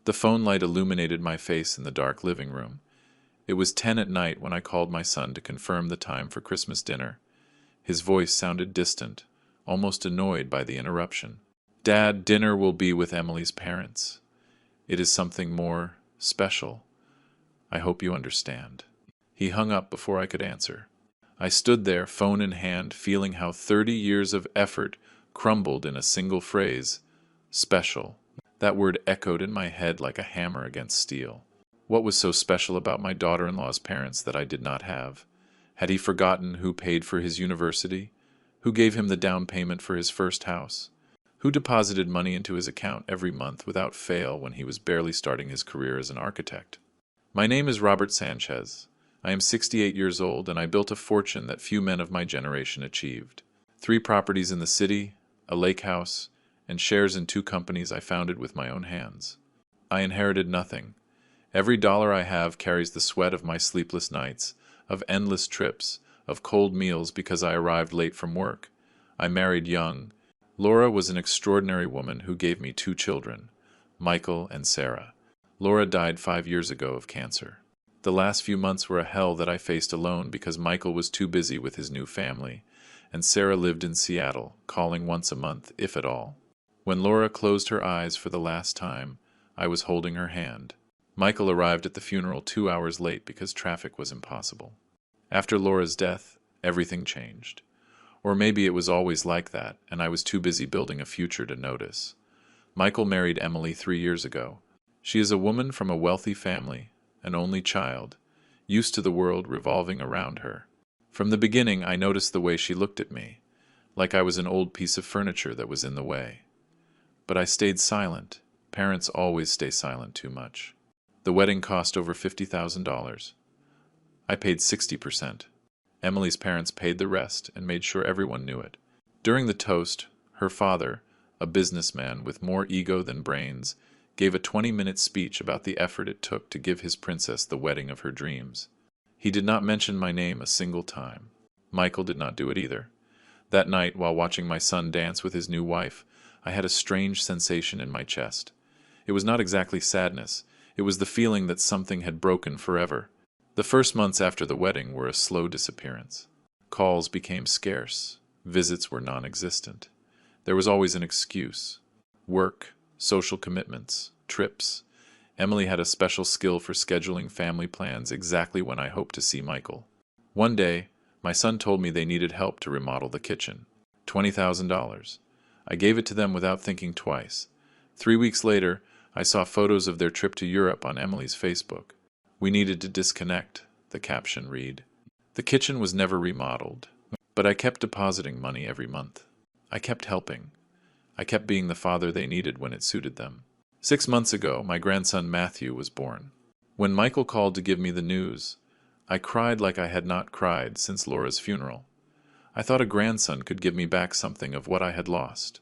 The phone light illuminated my face in the dark living room. It was 10 at night when I called my son to confirm the time for Christmas dinner. His voice sounded distant, almost annoyed by the interruption. "Dad, dinner will be with Emily's parents. It is something more special. I hope you understand." He hung up before I could answer. I stood there, phone in hand, feeling how 30 years of effort crumbled in a single phrase. Special. That word echoed in my head like a hammer against steel. What was so special about my daughter-in-law's parents that I did not have? Had he forgotten who paid for his university? Who gave him the down payment for his first house? Who deposited money into his account every month without fail when he was barely starting his career as an architect? My name is Robert Sanchez. I am 68 years old, and I built a fortune that few men of my generation achieved. 3 properties in the city, a lake house, and shares in 2 companies I founded with my own hands. I inherited nothing. Every dollar I have carries the sweat of my sleepless nights, of endless trips, of cold meals because I arrived late from work. I married young. Laura was an extraordinary woman who gave me 2 children, Michael and Sarah. Laura died 5 years ago of cancer. The last few months were a hell that I faced alone because Michael was too busy with his new family, and Sarah lived in Seattle, calling once a month, if at all. When Laura closed her eyes for the last time, I was holding her hand. Michael arrived at the funeral 2 hours late because traffic was impossible. After Laura's death, everything changed. Or maybe it was always like that, and I was too busy building a future to notice. Michael married Emily 3 years ago. She is a woman from a wealthy family, an only child, used to the world revolving around her. From the beginning, I noticed the way she looked at me, like I was an old piece of furniture that was in the way. But I stayed silent. Parents always stay silent too much. The wedding cost over $50,000. I paid 60%. Emily's parents paid the rest and made sure everyone knew it. During the toast, her father, a businessman with more ego than brains, gave a 20-minute speech about the effort it took to give his princess the wedding of her dreams. He did not mention my name a single time. Michael did not do it either. That night, while watching my son dance with his new wife, I had a strange sensation in my chest. It was not exactly sadness. It was the feeling that something had broken forever. The first months after the wedding were a slow disappearance. Calls became scarce. Visits were non-existent. There was always an excuse. Work, social commitments, trips. Emily had a special skill for scheduling family plans exactly when I hoped to see Michael. One day, my son told me they needed help to remodel the kitchen. $20,000. I gave it to them without thinking twice. 3 weeks later, I saw photos of their trip to Europe on Emily's Facebook. "We needed to disconnect," the caption read. The kitchen was never remodeled, but I kept depositing money every month. I kept helping. I kept being the father they needed when it suited them. 6 months ago, my grandson Matthew was born. When Michael called to give me the news, I cried like I had not cried since Laura's funeral. I thought a grandson could give me back something of what I had lost.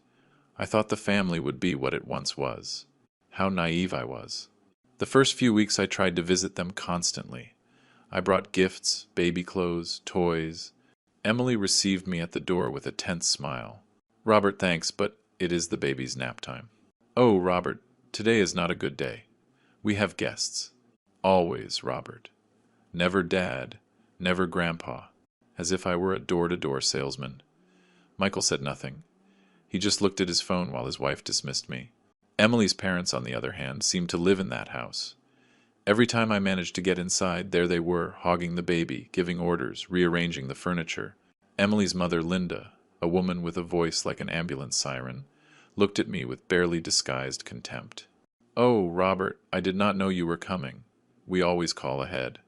I thought the family would be what it once was. How naive I was. The first few weeks I tried to visit them constantly. I brought gifts, baby clothes, toys. Emily received me at the door with a tense smile. "Robert, thanks, but it is the baby's nap time." "Oh, Robert, today is not a good day. We have guests." Always, Robert. Never Dad, never Grandpa, as if I were a door-to-door salesman. Michael said nothing. He just looked at his phone while his wife dismissed me. Emily's parents, on the other hand, seemed to live in that house. Every time I managed to get inside, there they were, hogging the baby, giving orders, rearranging the furniture. Emily's mother, Linda, a woman with a voice like an ambulance siren, looked at me with barely disguised contempt. "Oh, Robert, I did not know you were coming. We always call ahead."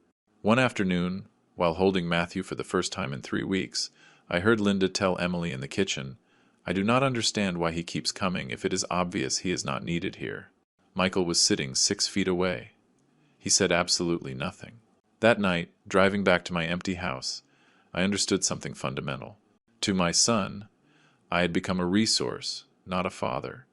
One afternoon, while holding Matthew for the first time in 3 weeks, I heard Linda tell Emily in the kitchen, "I do not understand why he keeps coming if it is obvious he is not needed here." Michael was sitting 6 feet away. He said absolutely nothing. That night, driving back to my empty house, I understood something fundamental. To my son, I had become a resource, not a father.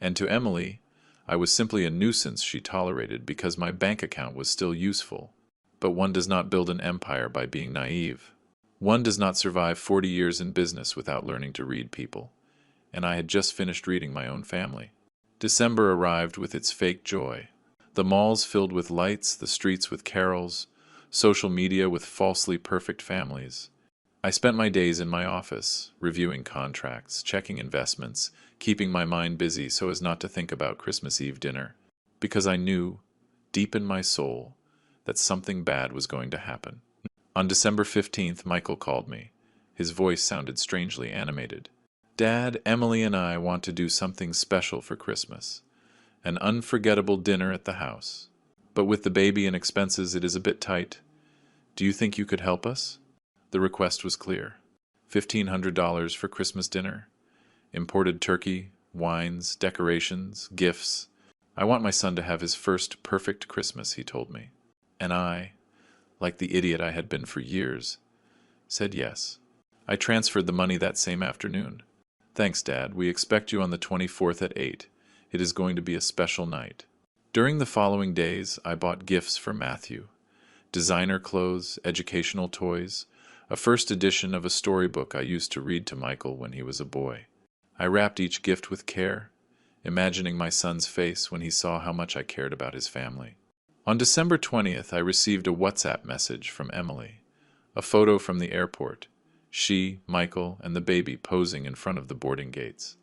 And to Emily, I was simply a nuisance she tolerated because my bank account was still useful. But one does not build an empire by being naive. One does not survive 40 years in business without learning to read people. And I had just finished reading my own family. December arrived with its fake joy. The malls filled with lights, the streets with carols, social media with falsely perfect families. I spent my days in my office, reviewing contracts, checking investments, keeping my mind busy so as not to think about Christmas Eve dinner, because I knew, deep in my soul, that something bad was going to happen. On December 15th, Michael called me. His voice sounded strangely animated. "Dad, Emily and I want to do something special for Christmas. An unforgettable dinner at the house. But with the baby and expenses, it is a bit tight. Do you think you could help us?" The request was clear. $1,500 for Christmas dinner. Imported turkey, wines, decorations, gifts. "I want my son to have his first perfect Christmas," he told me. And I, like the idiot I had been for years, said yes. I transferred the money that same afternoon. "Thanks, Dad. We expect you on the 24th at 8. It is going to be a special night." During the following days, I bought gifts for Matthew. Designer clothes, educational toys, a first edition of a storybook I used to read to Michael when he was a boy. I wrapped each gift with care, imagining my son's face when he saw how much I cared about his family. On December 20th, I received a WhatsApp message from Emily, a photo from the airport, she, Michael, and the baby posing in front of the boarding gates.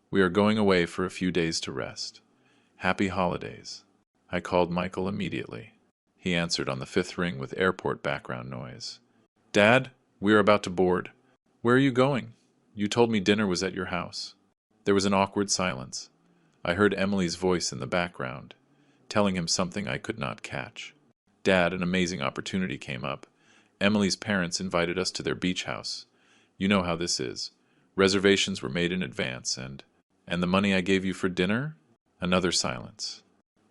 "We are going away for a few days to rest. Happy holidays." I called Michael immediately. He answered on the 5th ring with airport background noise. "Dad, we are about to board. Where are you going? You told me dinner was at your house." There was an awkward silence. I heard Emily's voice in the background, telling him something I could not catch. "Dad, an amazing opportunity came up. Emily's parents invited us to their beach house. You know how this is. Reservations were made in advance, and the money I gave you for dinner?" Another silence.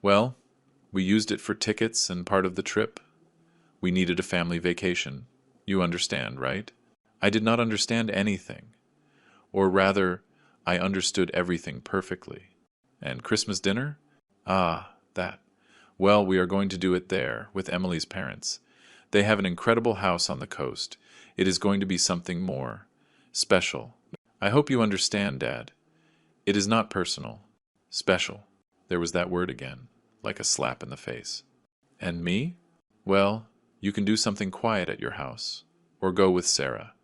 "Well, we used it for tickets and part of the trip. We needed a family vacation. You understand, right?" I did not understand anything. Or rather, I understood everything perfectly. "And Christmas dinner?" "Ah, that. Well, we are going to do it there, with Emily's parents. They have an incredible house on the coast. It is going to be something more special. I hope you understand, Dad. It is not personal. Special." There was that word again, like a slap in the face. "And me?" "Well, you can do something quiet at your house, or go with Sarah.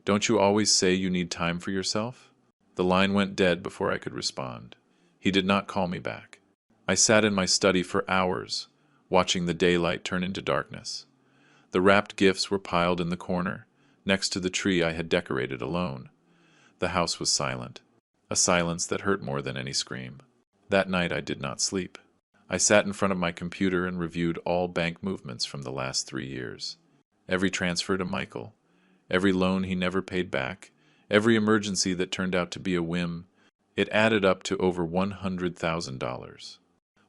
Don't you always say you need time for yourself?" The line went dead before I could respond. He did not call me back. I sat in my study for hours, watching the daylight turn into darkness. The wrapped gifts were piled in the corner, next to the tree I had decorated alone. The house was silent, a silence that hurt more than any scream. That night I did not sleep. I sat in front of my computer and reviewed all bank movements from the last 3 years. Every transfer to Michael, every loan he never paid back, every emergency that turned out to be a whim. It added up to over $100,000.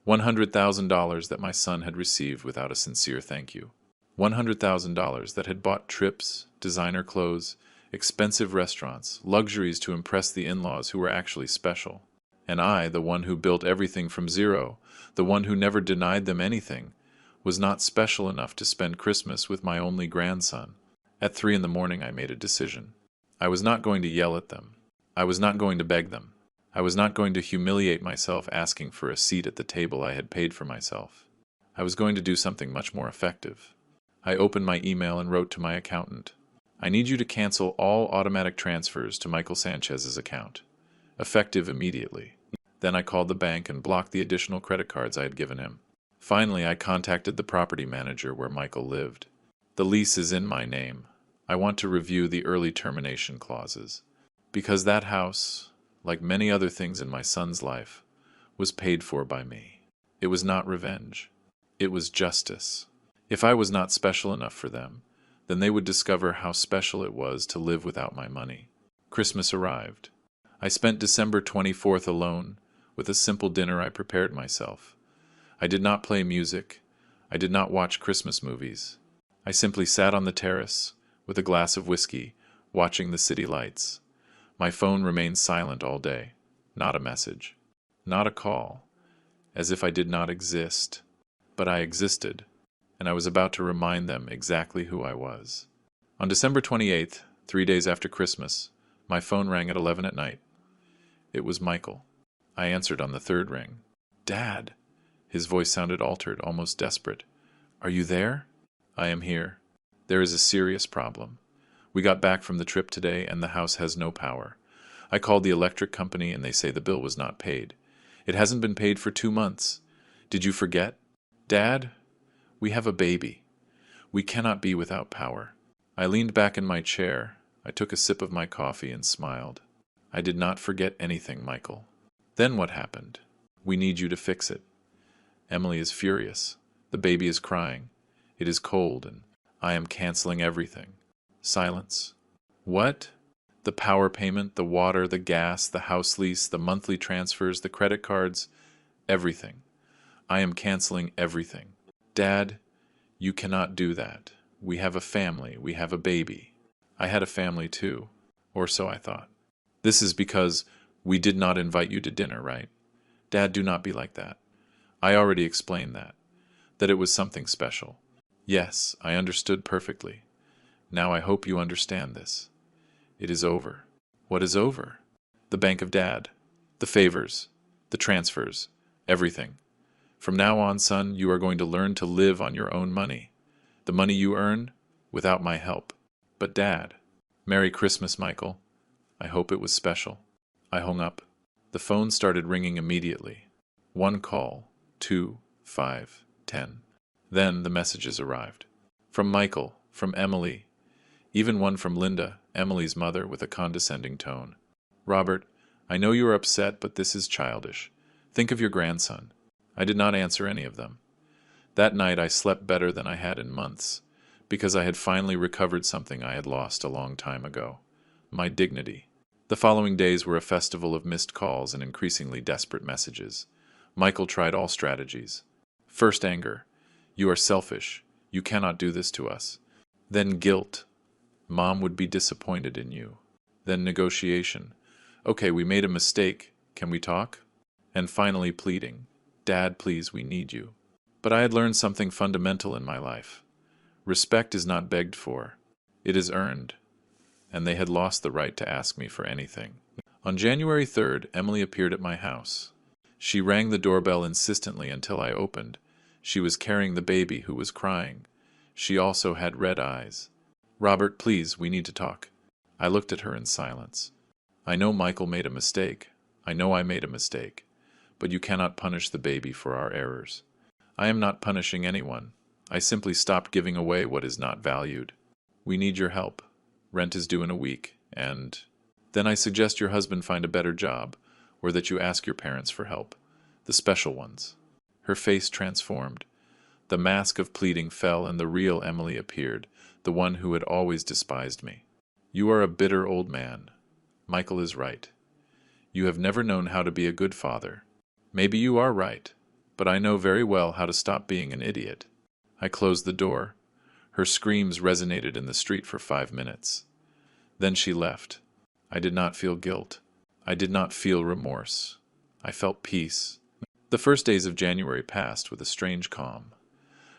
$100,000 that my son had received without a sincere thank you. $100,000 that had bought trips, designer clothes, expensive restaurants, luxuries to impress the in-laws who were actually special. And I, the one who built everything from zero, the one who never denied them anything, was not special enough to spend Christmas with my only grandson. At 3 in the morning I made a decision. I was not going to yell at them. I was not going to beg them. I was not going to humiliate myself asking for a seat at the table I had paid for myself. I was going to do something much more effective. I opened my email and wrote to my accountant. "I need you to cancel all automatic transfers to Michael Sanchez's account, effective immediately." Then I called the bank and blocked the additional credit cards I had given him. Finally, I contacted the property manager where Michael lived. "The lease is in my name. I want to review the early termination clauses. Because that house, like many other things in my son's life, was paid for by me. It was not revenge. It was justice. If I was not special enough for them, then they would discover how special it was to live without my money." Christmas arrived. I spent December 24th alone, with a simple dinner I prepared myself. I did not play music. I did not watch Christmas movies. I simply sat on the terrace, with a glass of whiskey, watching the city lights. My phone remained silent all day. Not a message. Not a call. As if I did not exist. But I existed, and I was about to remind them exactly who I was. On December 28th, 3 days after Christmas, my phone rang at 11 at night. It was Michael. I answered on the third ring. Dad! His voice sounded altered, almost desperate. Are you there? I am here. There is a serious problem. We got back from the trip today and the house has no power. I called the electric company and they say the bill was not paid. It hasn't been paid for 2 months. Did you forget? Dad, we have a baby. We cannot be without power. I leaned back in my chair. I took a sip of my coffee and smiled. I did not forget anything, Michael. Then what happened? We need you to fix it. Emily is furious. The baby is crying. It is cold and I am canceling everything. Silence. What? The power payment, the water, the gas, the house lease, the monthly transfers, the credit cards, everything. I am canceling everything. Dad, you cannot do that. We have a family. We have a baby. I had a family too, or so I thought. This is because we did not invite you to dinner, right? Dad, do not be like that. I already explained that it was something special. Yes, I understood perfectly. Now I hope you understand this. It is over. What is over? The bank of Dad, the favors, the transfers, everything. From now on, son, you are going to learn to live on your own money. The money you earn, without my help. But Dad, Merry Christmas, Michael. I hope it was special. I hung up. The phone started ringing immediately. 1 call, 2, 5, 10. Then the messages arrived. From Michael, from Emily, even one from Linda, Emily's mother, with a condescending tone. Robert, I know you are upset, but this is childish. Think of your grandson. I did not answer any of them. That night I slept better than I had in months, because I had finally recovered something I had lost a long time ago. My dignity. The following days were a festival of missed calls and increasingly desperate messages. Michael tried all strategies. First anger. You are selfish. You cannot do this to us. Then guilt. Mom would be disappointed in you. Then negotiation. Okay, we made a mistake. Can we talk? And finally pleading. Dad, please, we need you. But I had learned something fundamental in my life. Respect is not begged for. It is earned. And they had lost the right to ask me for anything. On January 3rd, Emily appeared at my house. She rang the doorbell insistently until I opened. She was carrying the baby who was crying. She also had red eyes. Robert, please, we need to talk. I looked at her in silence. I know Michael made a mistake. I know I made a mistake. But you cannot punish the baby for our errors. I am not punishing anyone. I simply stopped giving away what is not valued. We need your help. Rent is due in a week, and then I suggest your husband find a better job, or that you ask your parents for help. The special ones. Her face transformed. The mask of pleading fell and the real Emily appeared, the one who had always despised me. You are a bitter old man. Michael is right. You have never known how to be a good father. Maybe you are right, but I know very well how to stop being an idiot. I closed the door. Her screams resonated in the street for 5 minutes. Then she left. I did not feel guilt. I did not feel remorse. I felt peace. The first days of January passed with a strange calm.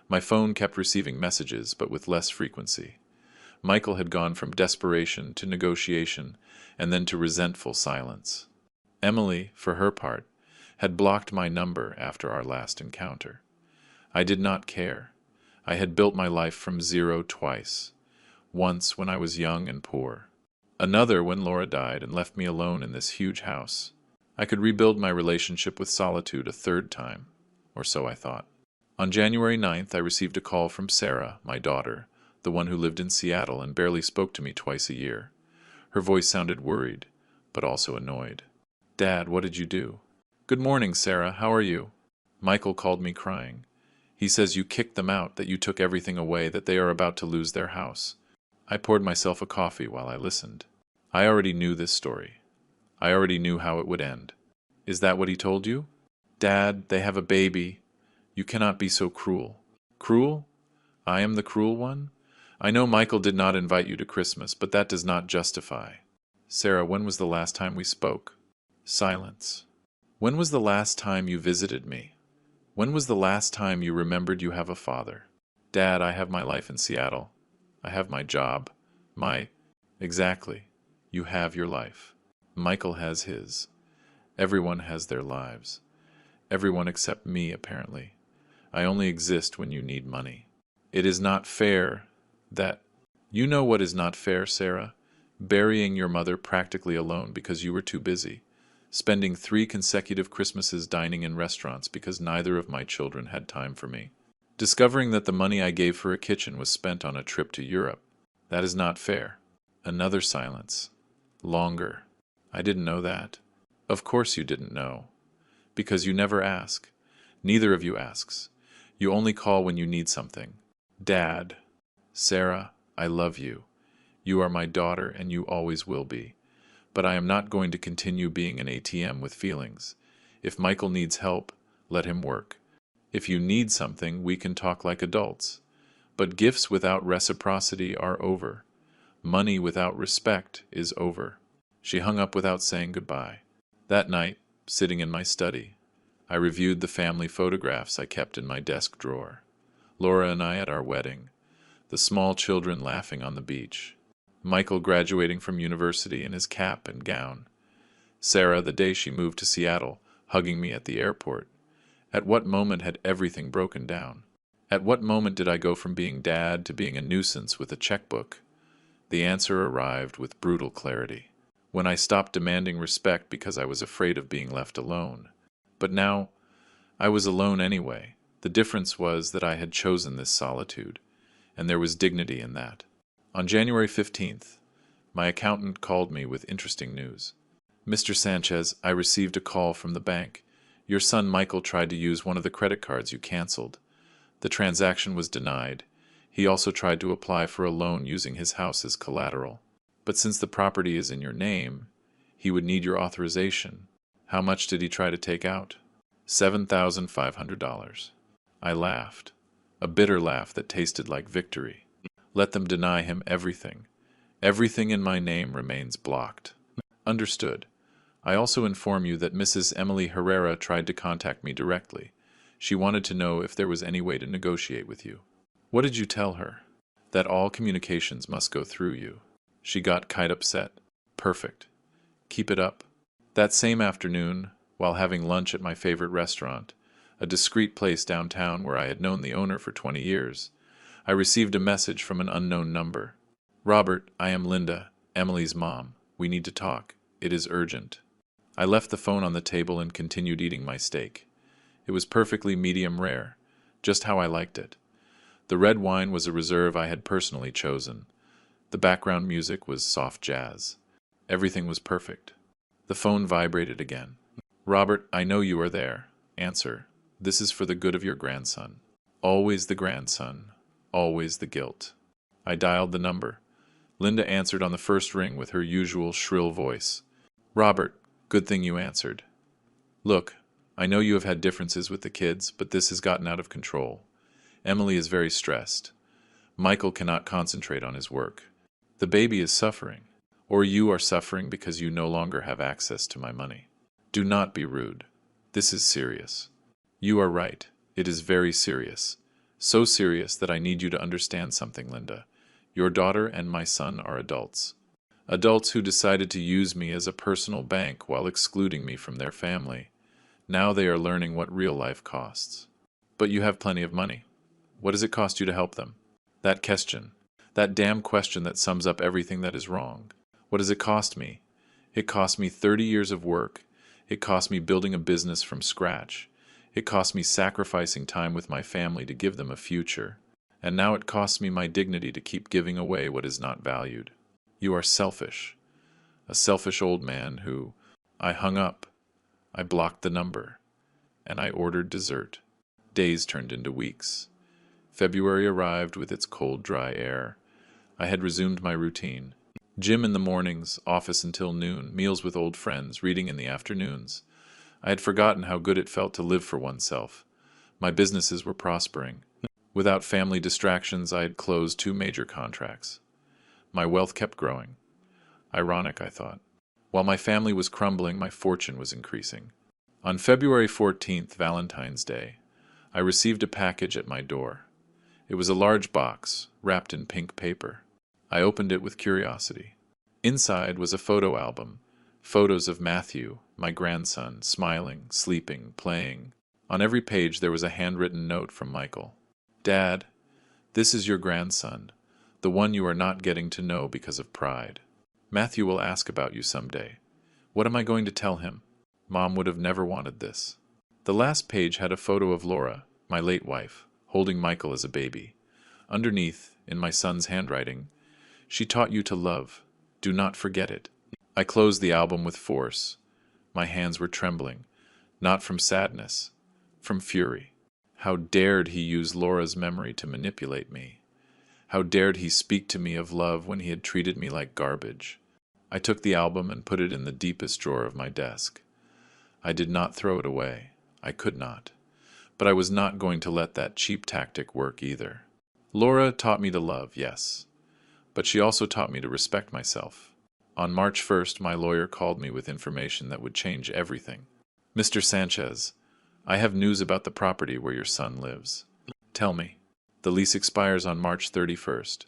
My phone kept receiving messages, but with less frequency. Michael had gone from desperation to negotiation, and then to resentful silence. Emily, for her part, had blocked my number after our last encounter. I did not care. I had built my life from zero twice. Once when I was young and poor. Another when Laura died and left me alone in this huge house. I could rebuild my relationship with solitude a third time, or so I thought. On January 9th, I received a call from Sarah, my daughter, the one who lived in Seattle and barely spoke to me twice a year. Her voice sounded worried, but also annoyed. Dad, what did you do? Good morning, Sarah. How are you? Michael called me crying. He says you kicked them out, that you took everything away, that they are about to lose their house. I poured myself a coffee while I listened. I already knew this story. I already knew how it would end. Is that what he told you? Dad, they have a baby. You cannot be so cruel. Cruel? I am the cruel one? I know Michael did not invite you to Christmas, but that does not justify. Sarah, when was the last time we spoke? Silence. When was the last time you visited me? When was the last time you remembered you have a father? Dad, I have my life in Seattle. I have my job. Exactly. You have your life. Michael has his. Everyone has their lives. Everyone except me, apparently. I only exist when you need money. It is not fair that... You know what is not fair, Sarah? Burying your mother practically alone because you were too busy. Spending 3 consecutive Christmases dining in restaurants because neither of my children had time for me. Discovering that the money I gave for a kitchen was spent on a trip to Europe. That is not fair. Another silence. Longer. I didn't know that. Of course you didn't know. Because you never ask. Neither of you asks. You only call when you need something. Dad. Sarah, I love you. You are my daughter and you always will be. But I am not going to continue being an ATM with feelings. If Michael needs help, let him work. If you need something, we can talk like adults. But gifts without reciprocity are over. Money without respect is over. She hung up without saying goodbye. That night, sitting in my study, I reviewed the family photographs I kept in my desk drawer. Laura and I at our wedding, the small children laughing on the beach, Michael graduating from university in his cap and gown, Sarah the day she moved to Seattle, hugging me at the airport. At what moment had everything broken down? At what moment did I go from being dad to being a nuisance with a checkbook? The answer arrived with brutal clarity. When I stopped demanding respect because I was afraid of being left alone. But now, I was alone anyway. The difference was that I had chosen this solitude, and there was dignity in that. On January 15th, my accountant called me with interesting news. Mr. Sanchez, I received a call from the bank. Your son Michael tried to use one of the credit cards you canceled. The transaction was denied. He also tried to apply for a loan using his house as collateral. But since the property is in your name, he would need your authorization. How much did he try to take out? $7,500. I laughed, a bitter laugh that tasted like victory. Let them deny him everything. Everything in my name remains blocked. Understood. I also inform you that Mrs. Emily Herrera tried to contact me directly. She wanted to know if there was any way to negotiate with you. What did you tell her? That all communications must go through you. She got quite upset. Perfect. Keep it up. That same afternoon, while having lunch at my favorite restaurant, a discreet place downtown where I had known the owner for 20 years, I received a message from an unknown number. Robert, I am Linda, Emily's mom. We need to talk. It is urgent. I left the phone on the table and continued eating my steak. It was perfectly medium rare, just how I liked it. The red wine was a reserve I had personally chosen. The background music was soft jazz. Everything was perfect. The phone vibrated again. Robert, I know you are there. Answer. This is for the good of your grandson. Always the grandson. Always the guilt. I dialed the number. Linda answered on the first ring with her usual shrill voice. Robert, good thing you answered. Look, I know you have had differences with the kids, but this has gotten out of control. Emily is very stressed. Michael cannot concentrate on his work. The baby is suffering, or you are suffering because you no longer have access to my money. Do not be rude. This is serious. You are right. It is very serious. So serious that I need you to understand something, Linda. Your daughter and my son are adults. Adults who decided to use me as a personal bank while excluding me from their family. Now they are learning what real life costs. But you have plenty of money. What does it cost you to help them? That question. That damn question that sums up everything that is wrong. What does it cost me? It cost me 30 years of work. It cost me building a business from scratch. It cost me sacrificing time with my family to give them a future. And now it costs me my dignity to keep giving away what is not valued. You are selfish. A selfish old man who... I hung up. I blocked the number. And I ordered dessert. Days turned into weeks. February arrived with its cold, dry air. I had resumed my routine. Gym in the mornings, office until noon, meals with old friends, reading in the afternoons. I had forgotten how good it felt to live for oneself. My businesses were prospering. Without family distractions, I had closed 2 major contracts. My wealth kept growing. Ironic, I thought. While my family was crumbling, my fortune was increasing. On February 14th, Valentine's Day, I received a package at my door. It was a large box, wrapped in pink paper. I opened it with curiosity. Inside was a photo album, Photos of Matthew, my grandson, smiling, sleeping, playing. On every page there was a handwritten note from Michael. Dad, this is your grandson, the one you are not getting to know because of pride. Matthew will ask about you someday. What am I going to tell him? Mom would have never wanted this. The last page had a photo of Laura, my late wife, holding Michael as a baby. Underneath, in my son's handwriting, she taught you to love. Do not forget it. I closed the album with force. My hands were trembling, not from sadness, from fury. How dared he use Laura's memory to manipulate me? How dared he speak to me of love when he had treated me like garbage? I took the album and put it in the deepest drawer of my desk. I did not throw it away. I could not. But I was not going to let that cheap tactic work either. Laura taught me to love, yes. But she also taught me to respect myself. On March 1st, my lawyer called me with information that would change everything. Mr. Sanchez, I have news about the property where your son lives. Tell me. The lease expires on March 31st.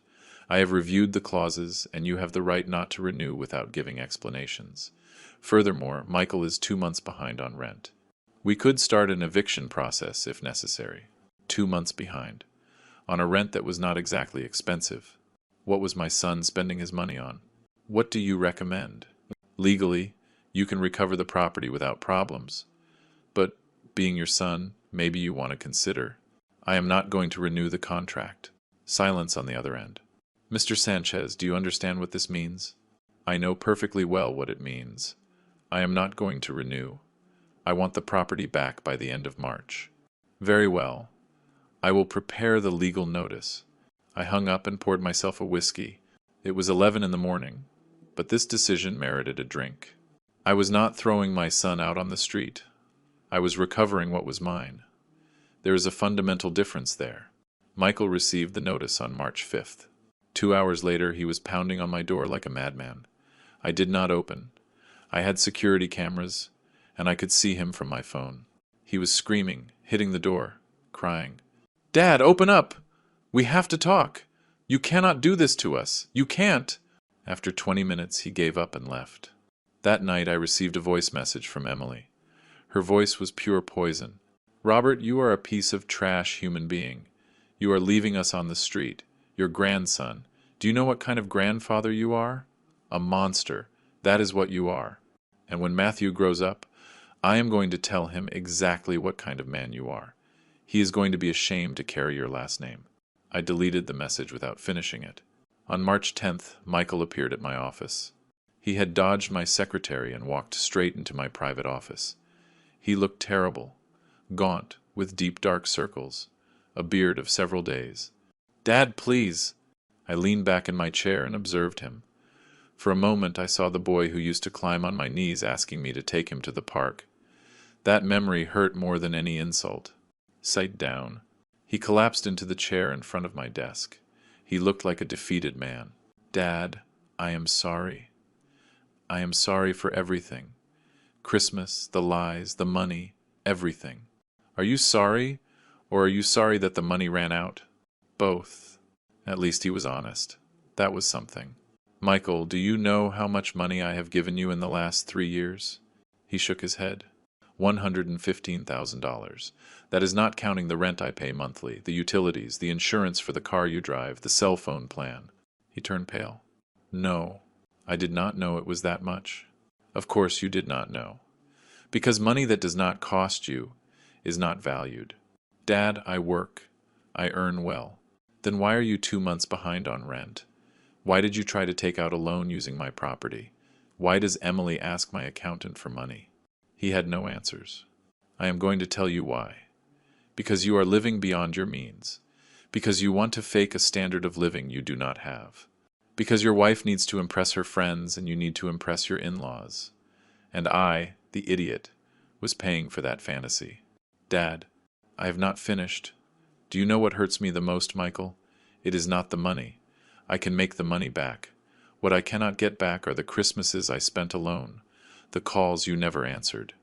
I have reviewed the clauses, and you have the right not to renew without giving explanations. Furthermore, Michael is 2 months behind on rent. We could start an eviction process if necessary. 2 months behind. On a rent that was not exactly expensive. What was my son spending his money on? What do you recommend? Legally, you can recover the property without problems. But, being your son, maybe you want to consider. I am not going to renew the contract. Silence on the other end. Mr. Sanchez, do you understand what this means? I know perfectly well what it means. I am not going to renew. I want the property back by the end of March. Very well. I will prepare the legal notice. I hung up and poured myself a whiskey. It was 11 in the morning, but this decision merited a drink. I was not throwing my son out on the street. I was recovering what was mine. There is a fundamental difference there. Michael received the notice on March 5th. 2 hours later, he was pounding on my door like a madman. I did not open. I had security cameras, and I could see him from my phone. He was screaming, hitting the door, crying, "Dad, open up! We have to talk! You cannot do this to us! You can't!" After 20 minutes, he gave up and left. That night, I received a voice message from Emily. Her voice was pure poison. "Robert, you are a piece of trash human being. You are leaving us on the street. Your grandson. Do you know what kind of grandfather you are? A monster. That is what you are. And when Matthew grows up, I am going to tell him exactly what kind of man you are. He is going to be ashamed to carry your last name." I deleted the message without finishing it. On March 10th, Michael appeared at my office. He had dodged my secretary and walked straight into my private office. He looked terrible, gaunt, with deep dark circles, a beard of several days. "Dad, please!" I leaned back in my chair and observed him. For a moment I saw the boy who used to climb on my knees asking me to take him to the park. That memory hurt more than any insult. Sight down. He collapsed into the chair in front of my desk. He looked like a defeated man. "Dad, I am sorry. I am sorry for everything. Christmas, the lies, the money, everything. Are you sorry, or are you sorry that the money ran out?" "Both." At least he was honest. That was something. "Michael, do you know how much money I have given you in the last 3 years?" He shook his head. $115,000. That is not counting the rent I pay monthly, the utilities, the insurance for the car you drive, the cell phone plan. He turned pale. "No, I did not know it was that much." "Of course you did not know. Because money that does not cost you is not valued. Dad, I work. I earn well. Then why are you 2 months behind on rent? Why did you try to take out a loan using my property? Why does Emily ask my accountant for money?" He had no answers. "I am going to tell you why. Because you are living beyond your means. Because you want to fake a standard of living you do not have. Because your wife needs to impress her friends and you need to impress your in-laws. And I, the idiot, was paying for that fantasy. Dad, I have not finished. Do you know what hurts me the most, Michael? It is not the money. I can make the money back. What I cannot get back are the Christmases I spent alone, the calls you never answered,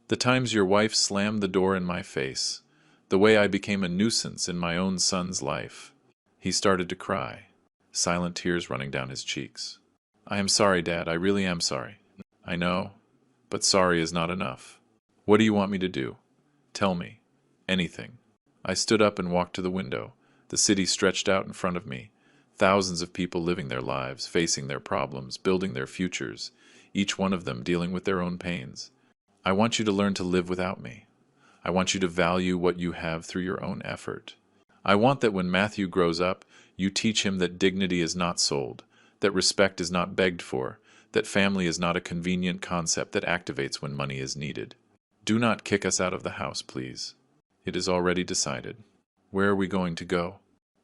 the times your wife slammed the door in my face, the way I became a nuisance in my own son's life." He started to cry, silent tears running down his cheeks. "I am sorry, Dad, I really am sorry." I know, but sorry is not enough. What do you want me to do? Tell me. Anything. I stood up and walked to the window. The city stretched out in front of me. Thousands of people living their lives, facing their problems, building their futures, each one of them dealing with their own pains. I want you to learn to live without me. I want you to value what you have through your own effort. I want that when Matthew grows up, you teach him that dignity is not sold, that respect is not begged for, that family is not a convenient concept that activates when money is needed. Do not kick us out of the house, please. It is already decided. Where are we going to go?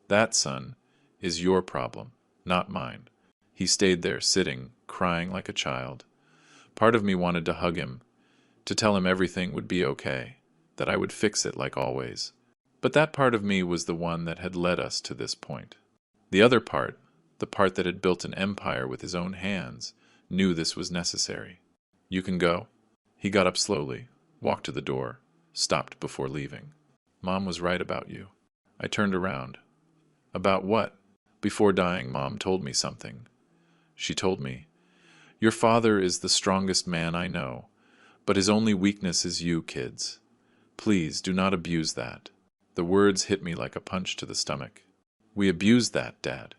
That, son, is your problem, not mine. He stayed there, sitting, crying like a child. Part of me wanted to hug him, to tell him everything would be okay, that I would fix it like always. But that part of me was the one that had led us to this point. The other part, the part that had built an empire with his own hands, knew this was necessary. You can go. He got up slowly, walked to the door, stopped before leaving. Mom was right about you. I turned around. About what? Before dying, Mom told me something. She told me, "Your father is the strongest man I know, but his only weakness is you, kids. Please do not abuse that." The words hit me like a punch to the stomach. We abused that, Dad,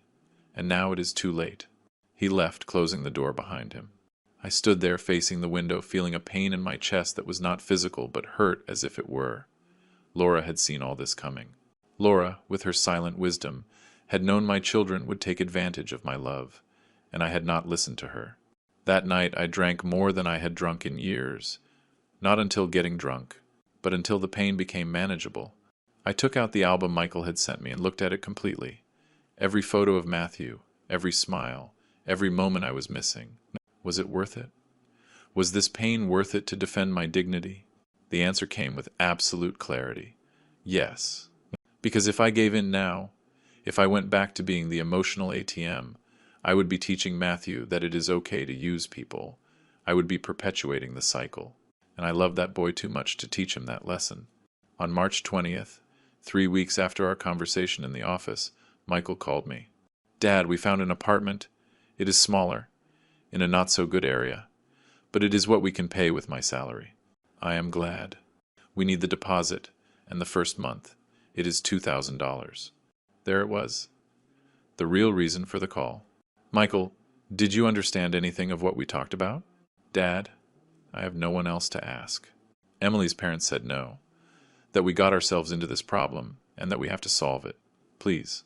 and now it is too late. He left, closing the door behind him. I stood there facing the window, feeling a pain in my chest that was not physical but hurt as if it were. Laura had seen all this coming. Laura, with her silent wisdom, had known my children would take advantage of my love, and I had not listened to her. That night I drank more than I had drunk in years, not until getting drunk, but until the pain became manageable. I took out the album Michael had sent me and looked at it completely. Every photo of Matthew, every smile, every moment I was missing. Was it worth it? Was this pain worth it to defend my dignity? The answer came with absolute clarity. Yes. Because if I gave in now, if I went back to being the emotional ATM, I would be teaching Matthew that it is okay to use people. I would be perpetuating the cycle. And I loved that boy too much to teach him that lesson. On March 20th, 3 weeks after our conversation in the office, Michael called me. "Dad, we found an apartment. It is smaller, in a not-so-good area, but it is what we can pay with my salary." I am glad. We need the deposit, and the first month. It is $2,000. There it was. The real reason for the call. Michael, did you understand anything of what we talked about? Dad, I have no one else to ask. Emily's parents said no, that we got ourselves into this problem, and that we have to solve it. Please.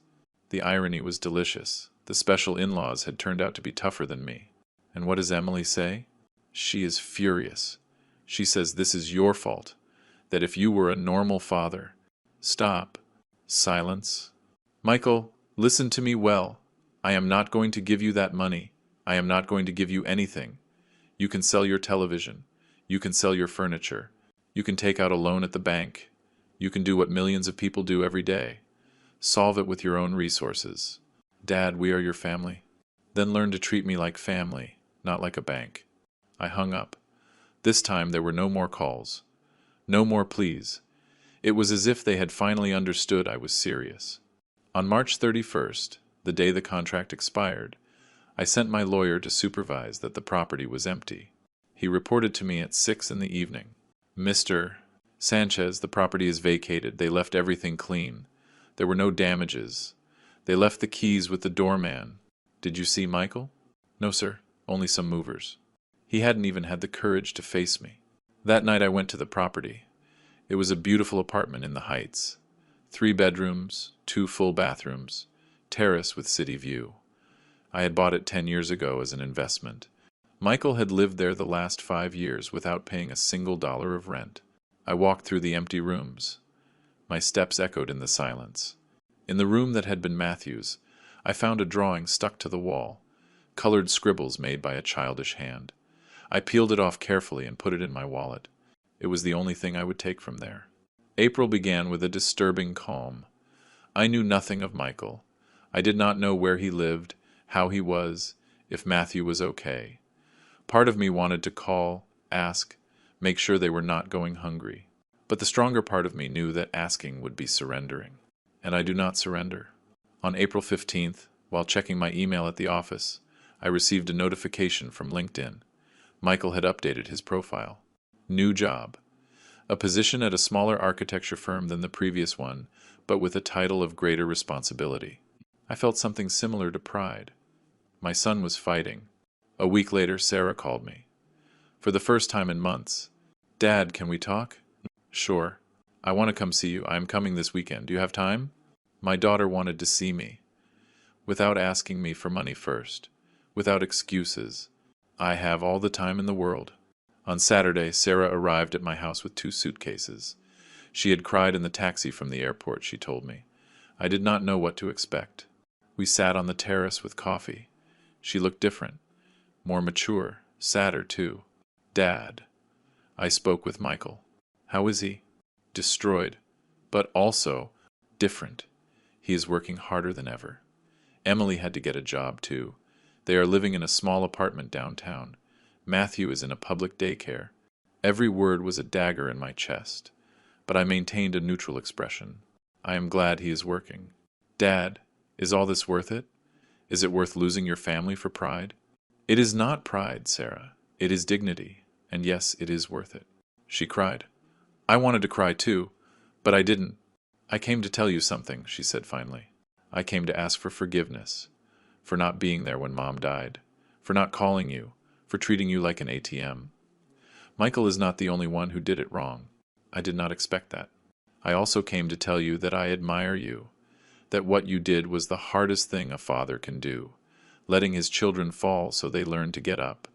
The irony was delicious. The special in-laws had turned out to be tougher than me. And what does Emily say? She is furious. She says this is your fault, that if you were a normal father... Stop. Silence. Michael, listen to me well. I am not going to give you that money. I am not going to give you anything. You can sell your television. You can sell your furniture. You can take out a loan at the bank. You can do what millions of people do every day. Solve it with your own resources. Dad, we are your family. Then learn to treat me like family, not like a bank. I hung up. This time there were no more calls. No more pleas. It was as if they had finally understood I was serious. On March 31st, the day the contract expired, I sent my lawyer to supervise that the property was empty. He reported to me at 6 in the evening. Mr. Sanchez, the property is vacated. They left everything clean. There were no damages. They left the keys with the doorman. Did you see Michael? No, sir. Only some movers. He hadn't even had the courage to face me. That night I went to the property. It was a beautiful apartment in the Heights. 3 bedrooms, 2 full bathrooms, terrace with city view. I had bought it 10 years ago as an investment. Michael had lived there the last 5 years without paying a single dollar of rent. I walked through the empty rooms. My steps echoed in the silence. In the room that had been Matthew's, I found a drawing stuck to the wall, colored scribbles made by a childish hand. I peeled it off carefully and put it in my wallet. It was the only thing I would take from there. April began with a disturbing calm. I knew nothing of Michael. I did not know where he lived, how he was, if Matthew was okay. Part of me wanted to call, ask, make sure they were not going hungry. But the stronger part of me knew that asking would be surrendering. And I do not surrender. On April 15th, while checking my email at the office, I received a notification from LinkedIn. Michael had updated his profile. New job. A position at a smaller architecture firm than the previous one, but with a title of greater responsibility. I felt something similar to pride. My son was fighting. A week later, Sarah called me. For the first time in months. Dad, can we talk? Sure. I want to come see you. I am coming this weekend. Do you have time? My daughter wanted to see me. Without asking me for money first. Without excuses. I have all the time in the world. On Saturday, Sarah arrived at my house with 2 suitcases. She had cried in the taxi from the airport, she told me. I did not know what to expect. We sat on the terrace with coffee. She looked different. More mature. Sadder, too. Dad. I spoke with Michael. How is he? Destroyed. But also different. He is working harder than ever. Emily had to get a job, too. They are living in a small apartment downtown. Matthew is in a public daycare. Every word was a dagger in my chest. But I maintained a neutral expression. I am glad he is working. Dad, is all this worth it? Is it worth losing your family for pride? It is not pride, Sarah. It is dignity. And yes, it is worth it. She cried. I wanted to cry too, but I didn't. I came to tell you something, she said finally. I came to ask for forgiveness. For not being there when Mom died. For not calling you. For treating you like an ATM. Michael is not the only one who did it wrong. I did not expect that. I also came to tell you that I admire you. That what you did was the hardest thing a father can do. Letting his children fall so they learn to get up.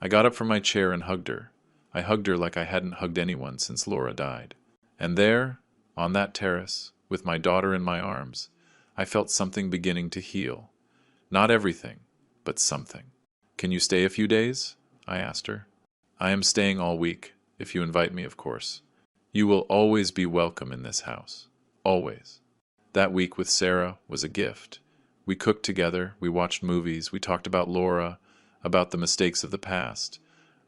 I got up from my chair and hugged her. I hugged her like I hadn't hugged anyone since Laura died. And there, on that terrace, with my daughter in my arms, I felt something beginning to heal. Not everything, but something. Can you stay a few days? I asked her. I am staying all week, if you invite me, of course. You will always be welcome in this house. Always. That week with Sarah was a gift. We cooked together, we watched movies, we talked about Laura, about the mistakes of the past,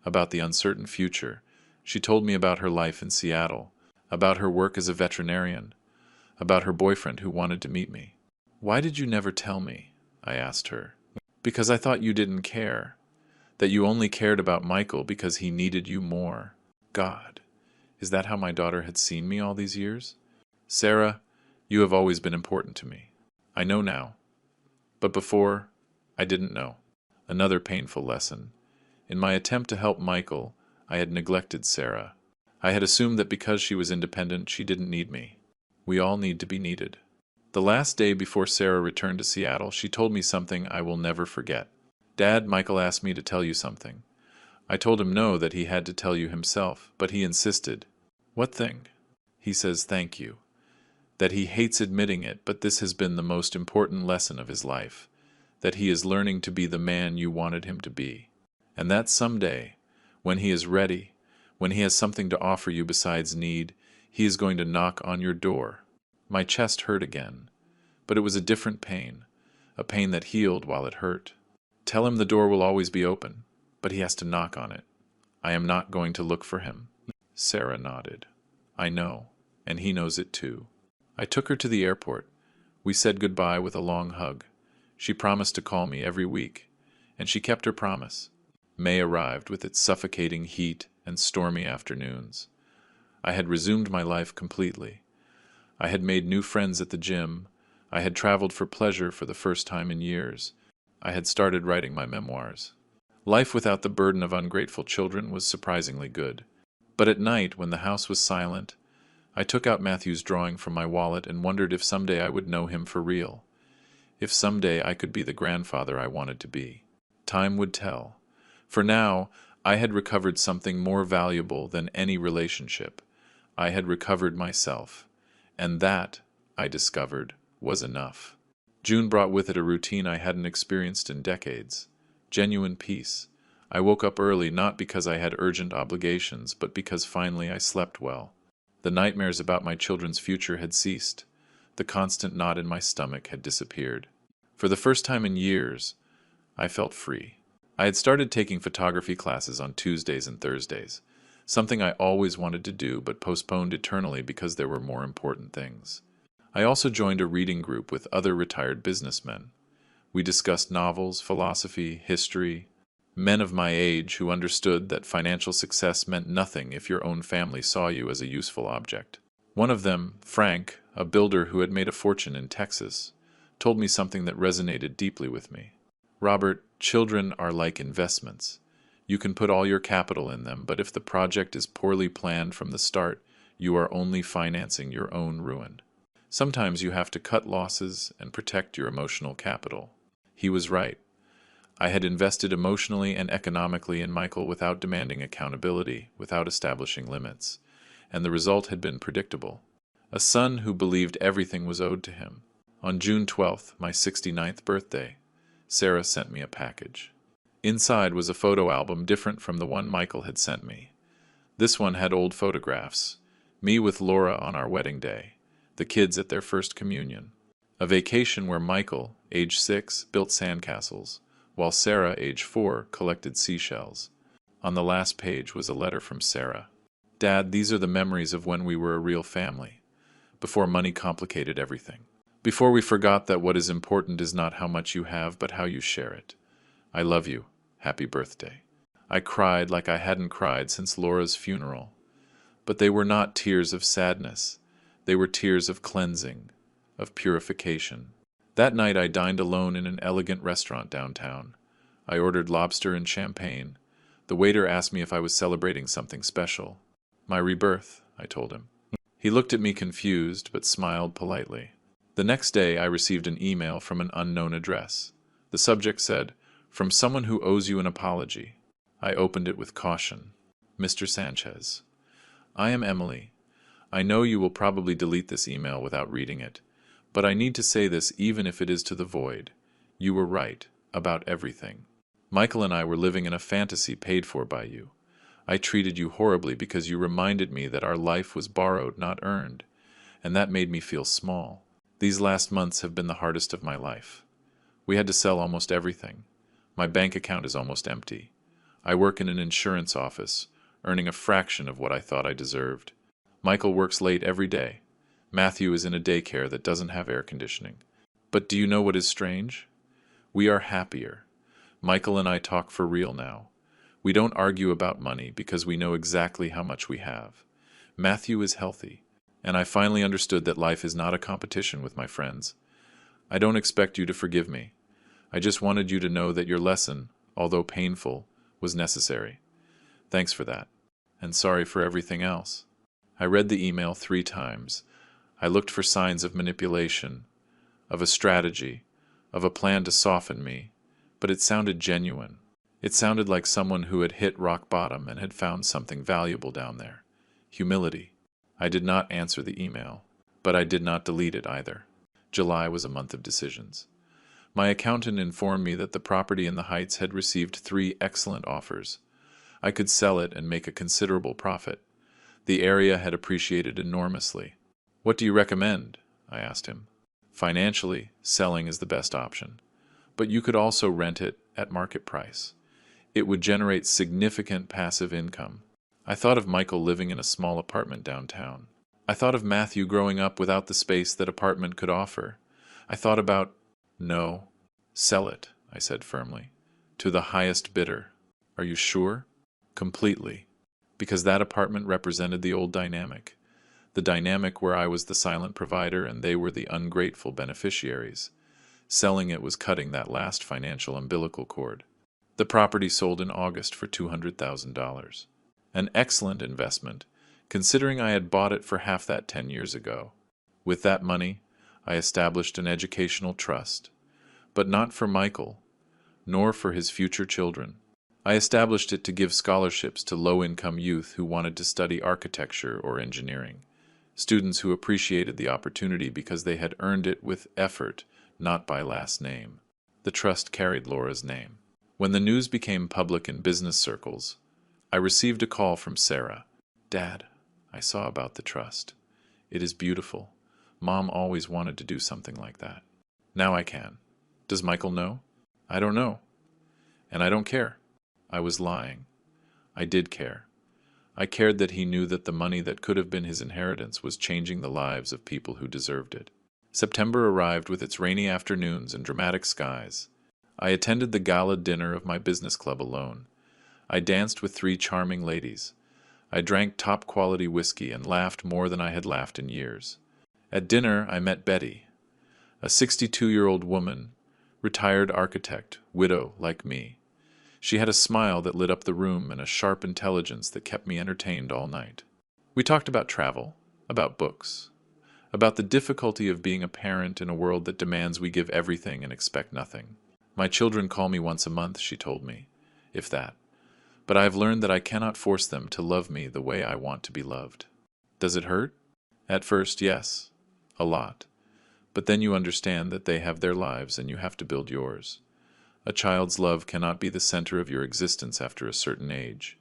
about the uncertain future. She told me about her life in Seattle, about her work as a veterinarian, about her boyfriend who wanted to meet me. Why did you never tell me? I asked her. Because I thought you didn't care. That you only cared about Michael because he needed you more. God, is that how my daughter had seen me all these years? Sarah, you have always been important to me. I know now. But before, I didn't know. Another painful lesson. In my attempt to help Michael, I had neglected Sarah. I had assumed that because she was independent, she didn't need me. We all need to be needed. The last day before Sarah returned to Seattle, she told me something I will never forget. Dad, Michael asked me to tell you something. I told him no, that he had to tell you himself, but he insisted. What thing? He says thank you. That he hates admitting it, but this has been the most important lesson of his life. That he is learning to be the man you wanted him to be. And that someday, when he is ready, when he has something to offer you besides need, he is going to knock on your door. My chest hurt again, but it was a different pain, a pain that healed while it hurt. Tell him the door will always be open, but he has to knock on it. I am not going to look for him. Sarah nodded. I know, and he knows it too. I took her to the airport. We said goodbye with a long hug. She promised to call me every week, and she kept her promise. May arrived with its suffocating heat and stormy afternoons. I had resumed my life completely. I had made new friends at the gym. I had traveled for pleasure for the first time in years. I had started writing my memoirs. Life without the burden of ungrateful children was surprisingly good. But at night, when the house was silent, I took out Matthew's drawing from my wallet and wondered if someday I would know him for real. If someday I could be the grandfather I wanted to be. Time would tell. For now, I had recovered something more valuable than any relationship. I had recovered myself. And that, I discovered, was enough. June brought with it a routine I hadn't experienced in decades. Genuine peace. I woke up early not because I had urgent obligations, but because finally I slept well. The nightmares about my children's future had ceased. The constant knot in my stomach had disappeared. For the first time in years, I felt free. I had started taking photography classes on Tuesdays and Thursdays, something I always wanted to do but postponed eternally because there were more important things. I also joined a reading group with other retired businessmen. We discussed novels, philosophy, history. Men of my age who understood that financial success meant nothing if your own family saw you as a useful object. One of them, Frank, a builder who had made a fortune in Texas, told me something that resonated deeply with me. Robert, children are like investments. You can put all your capital in them, but if the project is poorly planned from the start, you are only financing your own ruin. Sometimes you have to cut losses and protect your emotional capital. He was right. I had invested emotionally and economically in Michael without demanding accountability, without establishing limits, and the result had been predictable. A son who believed everything was owed to him. On June 12th, my 69th birthday, Sarah sent me a package. Inside was a photo album different from the one Michael had sent me. This one had old photographs, me with Laura on our wedding day, the kids at their first communion, a vacation where Michael, age 6, built sandcastles, while Sarah, age 4, collected seashells. On the last page was a letter from Sarah. Dad, these are the memories of when we were a real family, before money complicated everything. Before we forgot that what is important is not how much you have, but how you share it. I love you. Happy birthday. I cried like I hadn't cried since Laura's funeral. But they were not tears of sadness. They were tears of cleansing, of purification. That night I dined alone in an elegant restaurant downtown. I ordered lobster and champagne. The waiter asked me if I was celebrating something special. My rebirth, I told him. He looked at me confused, but smiled politely. The next day I received an email from an unknown address. The subject said, "From someone who owes you an apology." I opened it with caution. Mr. Sanchez. I am Emily. I know you will probably delete this email without reading it, but I need to say this even if it is to the void. You were right about everything. Michael and I were living in a fantasy paid for by you. I treated you horribly because you reminded me that our life was borrowed, not earned, and that made me feel small. These last months have been the hardest of my life. We had to sell almost everything. My bank account is almost empty. I work in an insurance office, earning a fraction of what I thought I deserved. Michael works late every day. Matthew is in a daycare that doesn't have air conditioning. But do you know what is strange? We are happier. Michael and I talk for real now. We don't argue about money because we know exactly how much we have. Matthew is healthy, and I finally understood that life is not a competition with my friends. I don't expect you to forgive me. I just wanted you to know that your lesson, although painful, was necessary. Thanks for that. And sorry for everything else. I read the email 3 times. I looked for signs of manipulation, of a strategy, of a plan to soften me, but it sounded genuine. It sounded like someone who had hit rock bottom and had found something valuable down there. Humility. I did not answer the email, but I did not delete it either. July was a month of decisions. My accountant informed me that the property in the Heights had received 3 excellent offers. I could sell it and make a considerable profit. The area had appreciated enormously. What do you recommend? I asked him. Financially, selling is the best option. But you could also rent it at market price. It would generate significant passive income. I thought of Michael living in a small apartment downtown. I thought of Matthew growing up without the space that apartment could offer. I thought about, no, sell it, I said firmly, to the highest bidder. Are you sure? Completely. Because that apartment represented the old dynamic. The dynamic where I was the silent provider and they were the ungrateful beneficiaries. Selling it was cutting that last financial umbilical cord. The property sold in August for $200,000. An excellent investment, considering I had bought it for half that 10 years ago. With that money, I established an educational trust, but not for Michael, nor for his future children. I established it to give scholarships to low-income youth who wanted to study architecture or engineering, students who appreciated the opportunity because they had earned it with effort, not by last name. The trust carried Laura's name. When the news became public in business circles, I received a call from Sarah. Dad, I saw about the trust. It is beautiful. Mom always wanted to do something like that. Now I can. Does Michael know? I don't know. And I don't care. I was lying. I did care. I cared that he knew that the money that could have been his inheritance was changing the lives of people who deserved it. September arrived with its rainy afternoons and dramatic skies. I attended the gala dinner of my business club alone. I danced with 3 charming ladies. I drank top-quality whiskey and laughed more than I had laughed in years. At dinner, I met Betty, a 62-year-old woman, retired architect, widow like me. She had a smile that lit up the room and a sharp intelligence that kept me entertained all night. We talked about travel, about books, about the difficulty of being a parent in a world that demands we give everything and expect nothing. My children call me once a month, she told me, if that. But I have learned that I cannot force them to love me the way I want to be loved. Does it hurt? At first, yes. A lot. But then you understand that they have their lives and you have to build yours. A child's love cannot be the center of your existence after a certain age.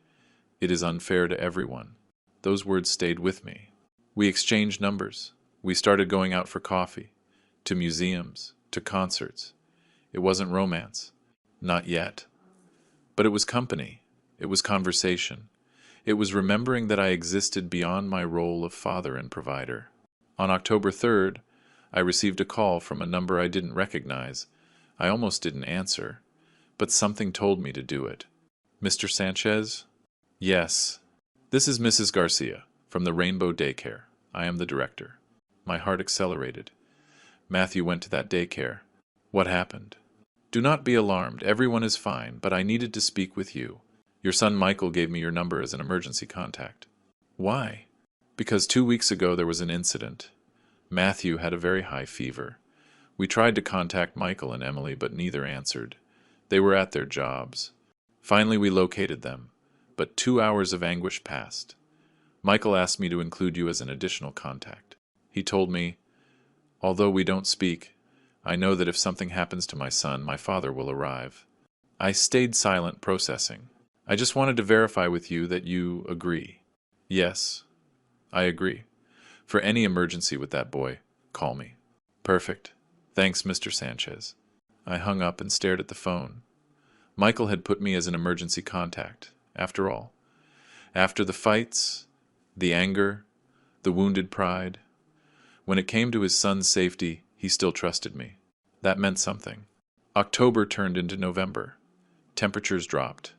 It is unfair to everyone. Those words stayed with me. We exchanged numbers. We started going out for coffee, to museums, to concerts. It wasn't romance. Not yet. But it was company. It was conversation. It was remembering that I existed beyond my role of father and provider. On October 3rd, I received a call from a number I didn't recognize. I almost didn't answer, but something told me to do it. Mr. Sanchez? Yes. This is Mrs. Garcia, from the Rainbow Daycare. I am the director. My heart accelerated. Matthew went to that daycare. What happened? Do not be alarmed. Everyone is fine, but I needed to speak with you. Your son Michael gave me your number as an emergency contact. Why? Because 2 weeks ago there was an incident. Matthew had a very high fever. We tried to contact Michael and Emily, but neither answered. They were at their jobs. Finally we located them, but 2 hours of anguish passed. Michael asked me to include you as an additional contact. He told me, although we don't speak, I know that if something happens to my son, my father will arrive. I stayed silent, processing. I just wanted to verify with you that you agree. Yes, I agree. For any emergency with that boy, call me. Perfect. Thanks, Mr. Sanchez. I hung up and stared at the phone. Michael had put me as an emergency contact, after all. After the fights, the anger, the wounded pride, when it came to his son's safety, he still trusted me. That meant something. October turned into November. Temperatures dropped.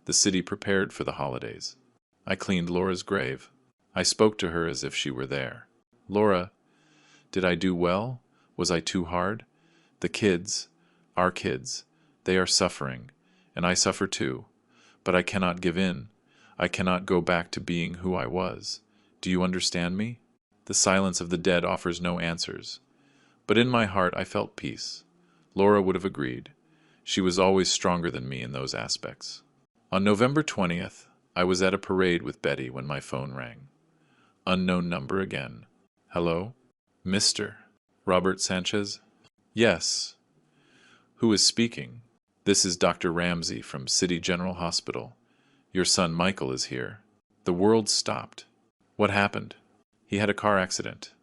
The city prepared for the holidays. I cleaned Laura's grave. I spoke to her as if she were there. Laura, did I do well? Was I too hard? The kids, our kids, they are suffering, and I suffer too. But I cannot give in. I cannot go back to being who I was. Do you understand me? The silence of the dead offers no answers. But in my heart I felt peace. Laura would have agreed. She was always stronger than me in those aspects. On November 20th, I was at a parade with Betty when my phone rang. Unknown number again. Hello? Mr. Robert Sanchez? Yes. Who is speaking? This is Dr. Ramsey from City General Hospital. Your son Michael is here. The world stopped. What happened? He had a car accident.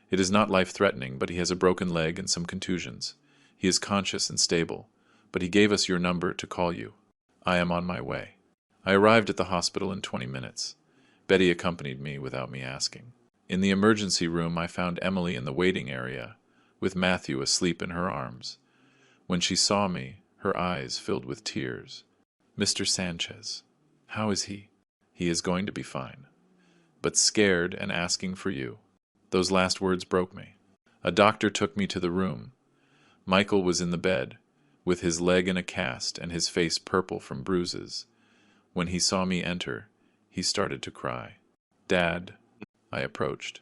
It is not life-threatening, but he has a broken leg and some contusions. He is conscious and stable, but he gave us your number to call you. I am on my way. I arrived at the hospital in 20 minutes. Betty accompanied me without me asking. In the emergency room, I found Emily in the waiting area, with Matthew asleep in her arms. When she saw me, her eyes filled with tears. Mr. Sanchez, how is he? He is going to be fine. But scared and asking for you. Those last words broke me. A doctor took me to the room. Michael was in the bed, with his leg in a cast and his face purple from bruises. When he saw me enter, he started to cry. Dad, I approached.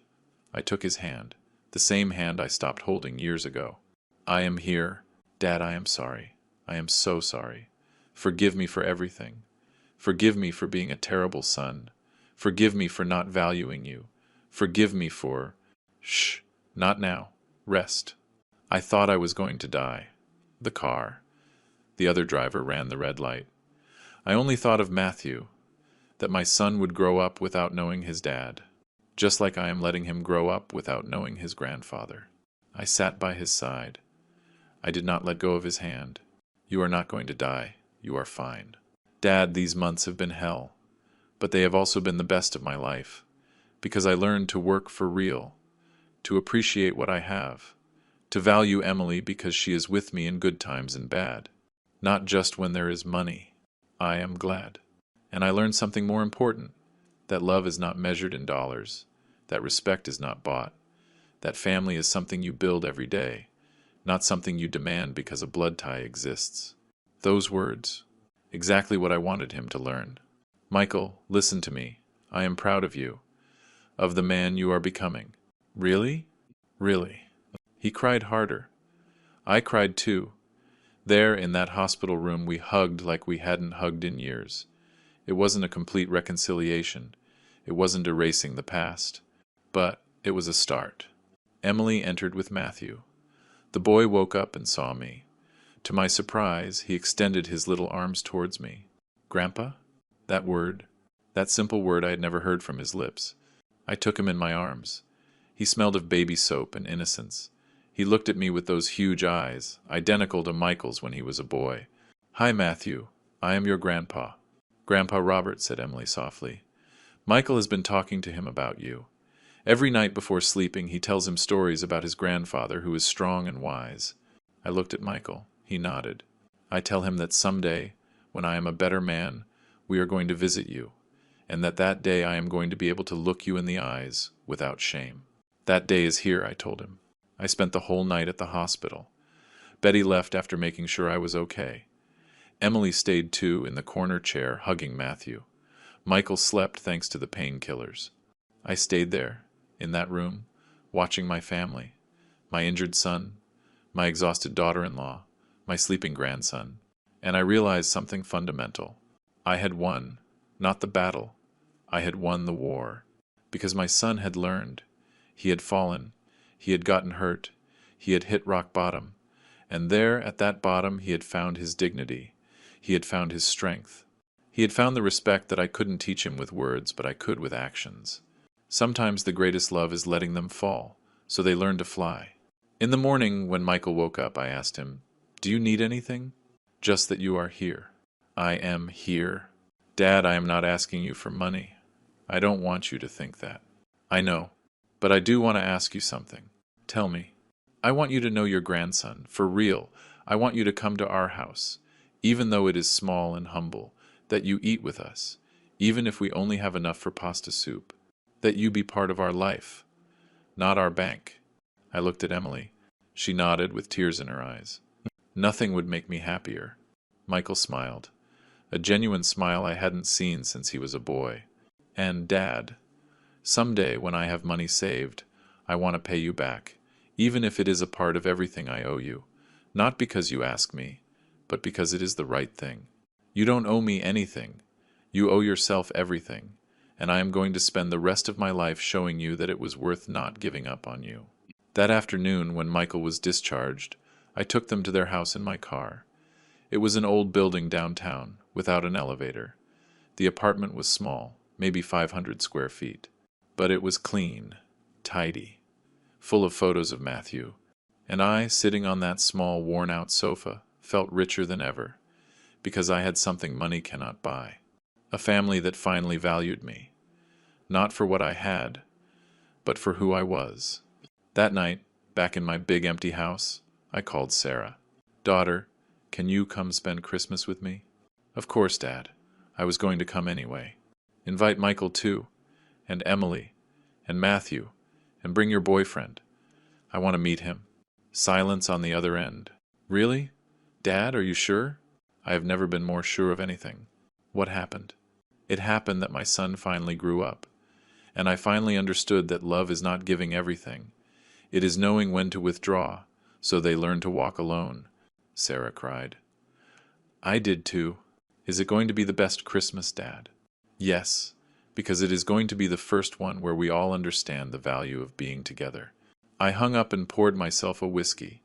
I took his hand, the same hand I stopped holding years ago. I am here. Dad, I am sorry. I am so sorry. Forgive me for everything. Forgive me for being a terrible son. Forgive me for not valuing you. Forgive me for... Shh, not now. Rest. I thought I was going to die. The car. The other driver ran the red light. I only thought of Matthew, that my son would grow up without knowing his dad, just like I am letting him grow up without knowing his grandfather. I sat by his side. I did not let go of his hand. You are not going to die. You are fine. Dad, these months have been hell, but they have also been the best of my life, because I learned to work for real, to appreciate what I have, to value Emily because she is with me in good times and bad. not just when there is money. I am glad. And I learned something more important, that love is not measured in dollars, that respect is not bought, that family is something you build every day, not something you demand because a blood tie exists. Those words, exactly what I wanted him to learn. Michael, listen to me. I am proud of you, of the man you are becoming. Really? Really. He cried harder. I cried too. There, in that hospital room, we hugged like we hadn't hugged in years. It wasn't a complete reconciliation. It wasn't erasing the past. But it was a start. Emily entered with Matthew. The boy woke up and saw me. To my surprise, he extended his little arms towards me. Grandpa? That word, that simple word I had never heard from his lips. I took him in my arms. He smelled of baby soap and innocence. He looked at me with those huge eyes, identical to Michael's when he was a boy. Hi, Matthew. I am your grandpa. Grandpa Robert, said Emily softly. Michael has been talking to him about you. Every night before sleeping, he tells him stories about his grandfather, who is strong and wise. I looked at Michael. He nodded. I tell him that someday, when I am a better man, we are going to visit you, and that day I am going to be able to look you in the eyes without shame. That day is here, I told him. I spent the whole night at the hospital. Betty left after making sure I was okay. Emily stayed too, in the corner chair, hugging Matthew. Michael slept thanks to the painkillers. I stayed there, in that room, watching my family, my injured son, my exhausted daughter-in-law, my sleeping grandson, and I realized something fundamental. I had won, not the battle. I had won the war, because my son had learned. He had fallen. He had gotten hurt. He had hit rock bottom. And there, at that bottom, he had found his dignity. He had found his strength. He had found the respect that I couldn't teach him with words, but I could with actions. Sometimes the greatest love is letting them fall, so they learn to fly. In the morning, when Michael woke up, I asked him, "Do you need anything?" "Just that you are here." "I am here." "Dad, I am not asking you for money. I don't want you to think that." "I know. But I do want to ask you something." "Tell me." "I want you to know your grandson, for real. I want you to come to our house, even though it is small and humble, that you eat with us, even if we only have enough for pasta soup, that you be part of our life, not our bank." I looked at Emily. She nodded with tears in her eyes. "Nothing would make me happier." Michael smiled, a genuine smile I hadn't seen since he was a boy. "And, Dad, someday when I have money saved, I want to pay you back, even if it is a part of everything I owe you, not because you ask me, but because it is the right thing. You don't owe me anything. You owe yourself everything, and I am going to spend the rest of my life showing you that it was worth not giving up on you." That afternoon, when Michael was discharged, I took them to their house in my car. It was an old building downtown, without an elevator. The apartment was small, maybe 500 square feet, but it was clean, tidy, full of photos of Matthew, and I, sitting on that small, worn-out sofa, felt richer than ever, because I had something money cannot buy. A family that finally valued me, not for what I had, but for who I was. That night, back in my big empty house, I called Sarah. "Daughter, can you come spend Christmas with me?" "Of course, Dad. I was going to come anyway." "Invite Michael too, and Emily, and Matthew, and bring your boyfriend. I want to meet him." Silence on the other end. "Really? Dad, are you sure?" "I have never been more sure of anything." "What happened?" "It happened that my son finally grew up, and I finally understood that love is not giving everything. It is knowing when to withdraw, so they learn to walk alone," Sarah cried. "I did too. Is it going to be the best Christmas, Dad?" "Yes, because it is going to be the first one where we all understand the value of being together." I hung up and poured myself a whiskey.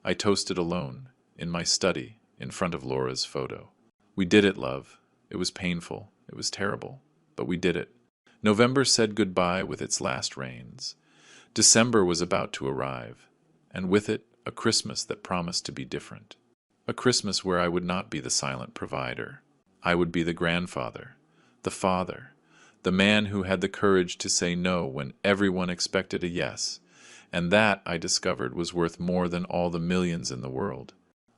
I toasted alone, in my study, in front of Laura's photo. "We did it, love. It was painful. It was terrible. But we did it." November said goodbye with its last rains. December was about to arrive, and with it a Christmas that promised to be different. A Christmas where I would not be the silent provider. I would be the grandfather, the father, the man who had the courage to say no when everyone expected a yes, and that, I discovered, was worth more than all the millions in the world.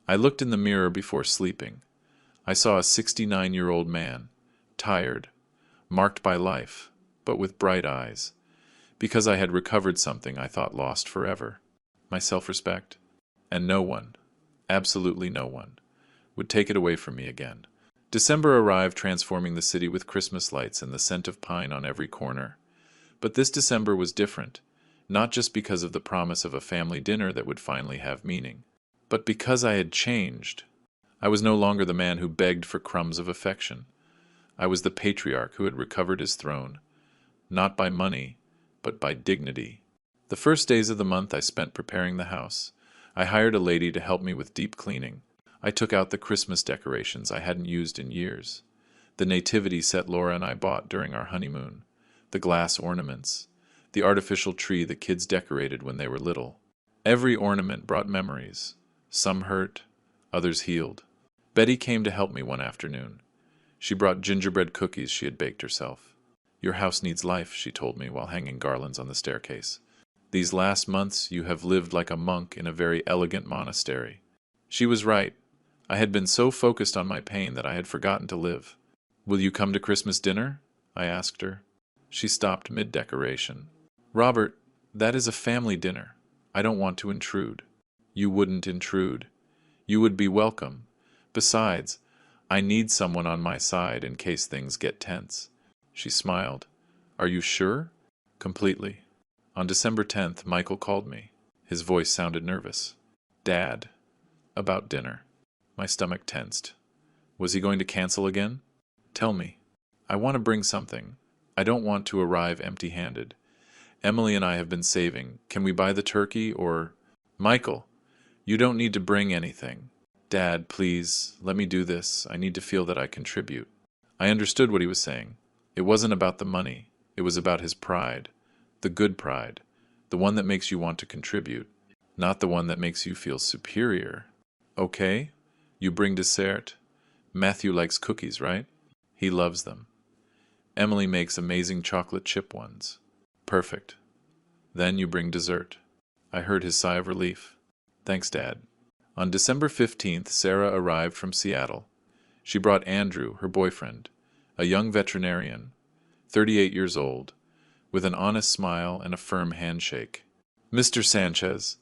I looked in the mirror before sleeping. I saw a 69-year-old man, tired, marked by life, but with bright eyes, because I had recovered something I thought lost forever, my self-respect, and no one, absolutely no one, would take it away from me again. December arrived, transforming the city with Christmas lights and the scent of pine on every corner. But this December was different, not just because of the promise of a family dinner that would finally have meaning, but because I had changed. I was no longer the man who begged for crumbs of affection. I was the patriarch who had recovered his throne, not by money, but by dignity. The first days of the month I spent preparing the house. I hired a lady to help me with deep cleaning. I took out the Christmas decorations I hadn't used in years. The nativity set Laura and I bought during our honeymoon. The glass ornaments. The artificial tree the kids decorated when they were little. Every ornament brought memories. Some hurt, others healed. Betty came to help me one afternoon. She brought gingerbread cookies she had baked herself. "Your house needs life," she told me while hanging garlands on the staircase. "These last months you have lived like a monk in a very elegant monastery." She was right. I had been so focused on my pain that I had forgotten to live. "Will you come to Christmas dinner?" I asked her. She stopped mid-decoration. "Robert, that is a family dinner. I don't want to intrude." "You wouldn't intrude. You would be welcome. Besides, I need someone on my side in case things get tense." She smiled. "Are you sure?" "Completely." On December 10th, Michael called me. His voice sounded nervous. "Dad." "About dinner." My stomach tensed. Was he going to cancel again? "Tell me. I want to bring something. I don't want to arrive empty-handed. Emily and I have been saving. Can we buy the turkey or—" "Michael, you don't need to bring anything." "Dad, please, let me do this. I need to feel that I contribute." I understood what he was saying. It wasn't about the money. It was about his pride. The good pride. The one that makes you want to contribute. Not the one that makes you feel superior. "Okay. You bring dessert. Matthew likes cookies, right?" "He loves them." "Emily makes amazing chocolate chip ones." "Perfect. Then you bring dessert." I heard his sigh of relief. "Thanks, Dad." On December 15th, Sarah arrived from Seattle. She brought Andrew, her boyfriend, a young veterinarian, 38 years old, with an honest smile and a firm handshake. "Mr. Sanchez,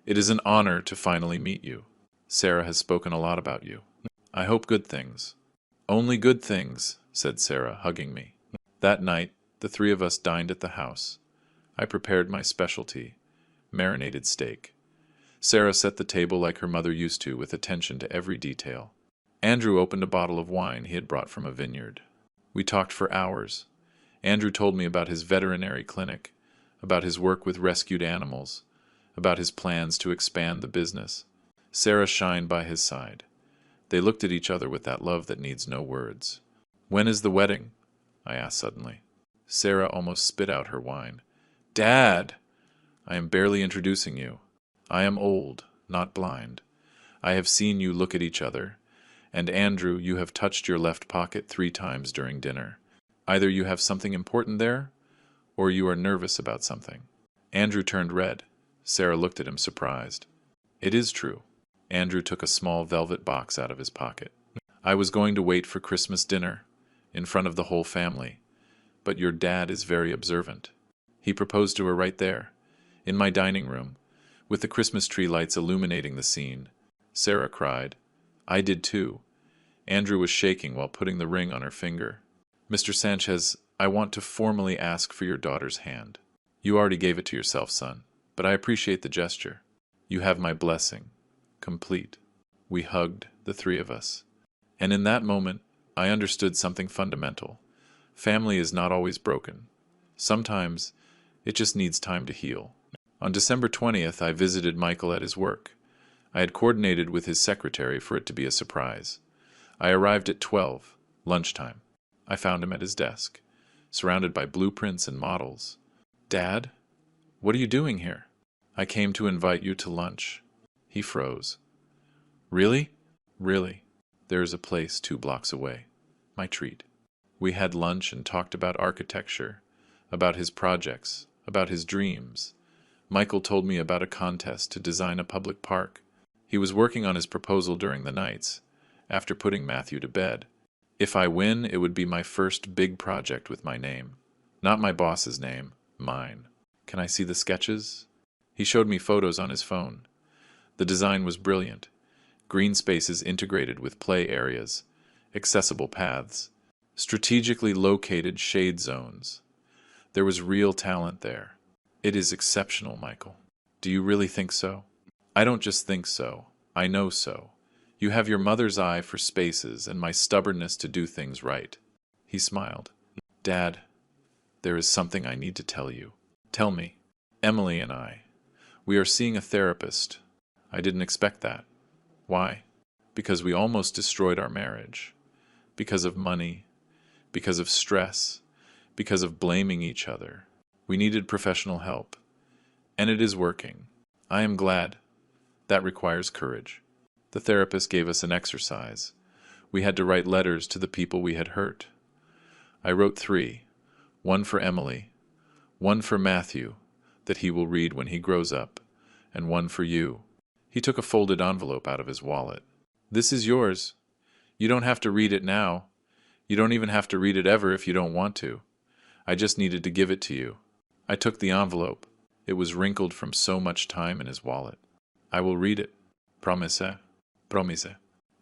it is an honor to finally meet you. Sarah has spoken a lot about you. I hope good things." "Only good things," said Sarah, hugging me. That night, the three of us dined at the house. I prepared my specialty, marinated steak. Sarah set the table like her mother used to, with attention to every detail. Andrew opened a bottle of wine he had brought from a vineyard. We talked for hours. Andrew told me about his veterinary clinic, about his work with rescued animals, about his plans to expand the business. Sarah shined by his side. They looked at each other with that love that needs no words. "When is the wedding?" I asked suddenly. Sarah almost spit out her wine. "Dad! I am barely introducing you. I am old, not blind. I have seen you look at each other. And Andrew, you have touched your left pocket 3 times during dinner. Either you have something important there, or you are nervous about something." Andrew turned red. Sarah looked at him surprised. "It is true." Andrew took a small velvet box out of his pocket. "I was going to wait for Christmas dinner, in front of the whole family. But your dad is very observant. He proposed to her right there, in my dining room, with the Christmas tree lights illuminating the scene." Sarah cried. I did too. Andrew was shaking while putting the ring on her finger. "Mr. Sanchez, I want to formally ask for your daughter's hand. You already gave it to yourself, son, but I appreciate the gesture. You have my blessing. Complete." We hugged, the 3 of us. And in that moment, I understood something fundamental. Family is not always broken. Sometimes, it just needs time to heal. On December 20th, I visited Michael at his work. I had coordinated with his secretary for it to be a surprise. I arrived at 12, lunchtime. I found him at his desk, surrounded by blueprints and models. "Dad, what are you doing here?" "I came to invite you to lunch." He froze. "Really?" "Really. There is a place 2 blocks away. My treat." We had lunch and talked about architecture, about his projects, about his dreams. Michael told me about a contest to design a public park. He was working on his proposal during the nights, after putting Matthew to bed. If I win, it would be my first big project with my name. Not my boss's name, mine. Can I see the sketches? He showed me photos on his phone. The design was brilliant. Green spaces integrated with play areas, accessible paths, strategically located shade zones. There was real talent there. It is exceptional, Michael. Do you really think so? I don't just think so. I know so. You have your mother's eye for spaces and my stubbornness to do things right. He smiled. Dad, there is something I need to tell you. Tell me. Emily and I. We are seeing a therapist. I didn't expect that. Why? Because we almost destroyed our marriage. Because of money. Because of stress. Because of blaming each other. We needed professional help. And it is working. I am glad. That requires courage. The therapist gave us an exercise. We had to write letters to the people we had hurt. I wrote 3. One for Emily, one for Matthew, that he will read when he grows up, and one for you. He took a folded envelope out of his wallet. This is yours. You don't have to read it now. You don't even have to read it ever if you don't want to. I just needed to give it to you. I took the envelope. It was wrinkled from so much time in his wallet. I will read it. Promise. Promise.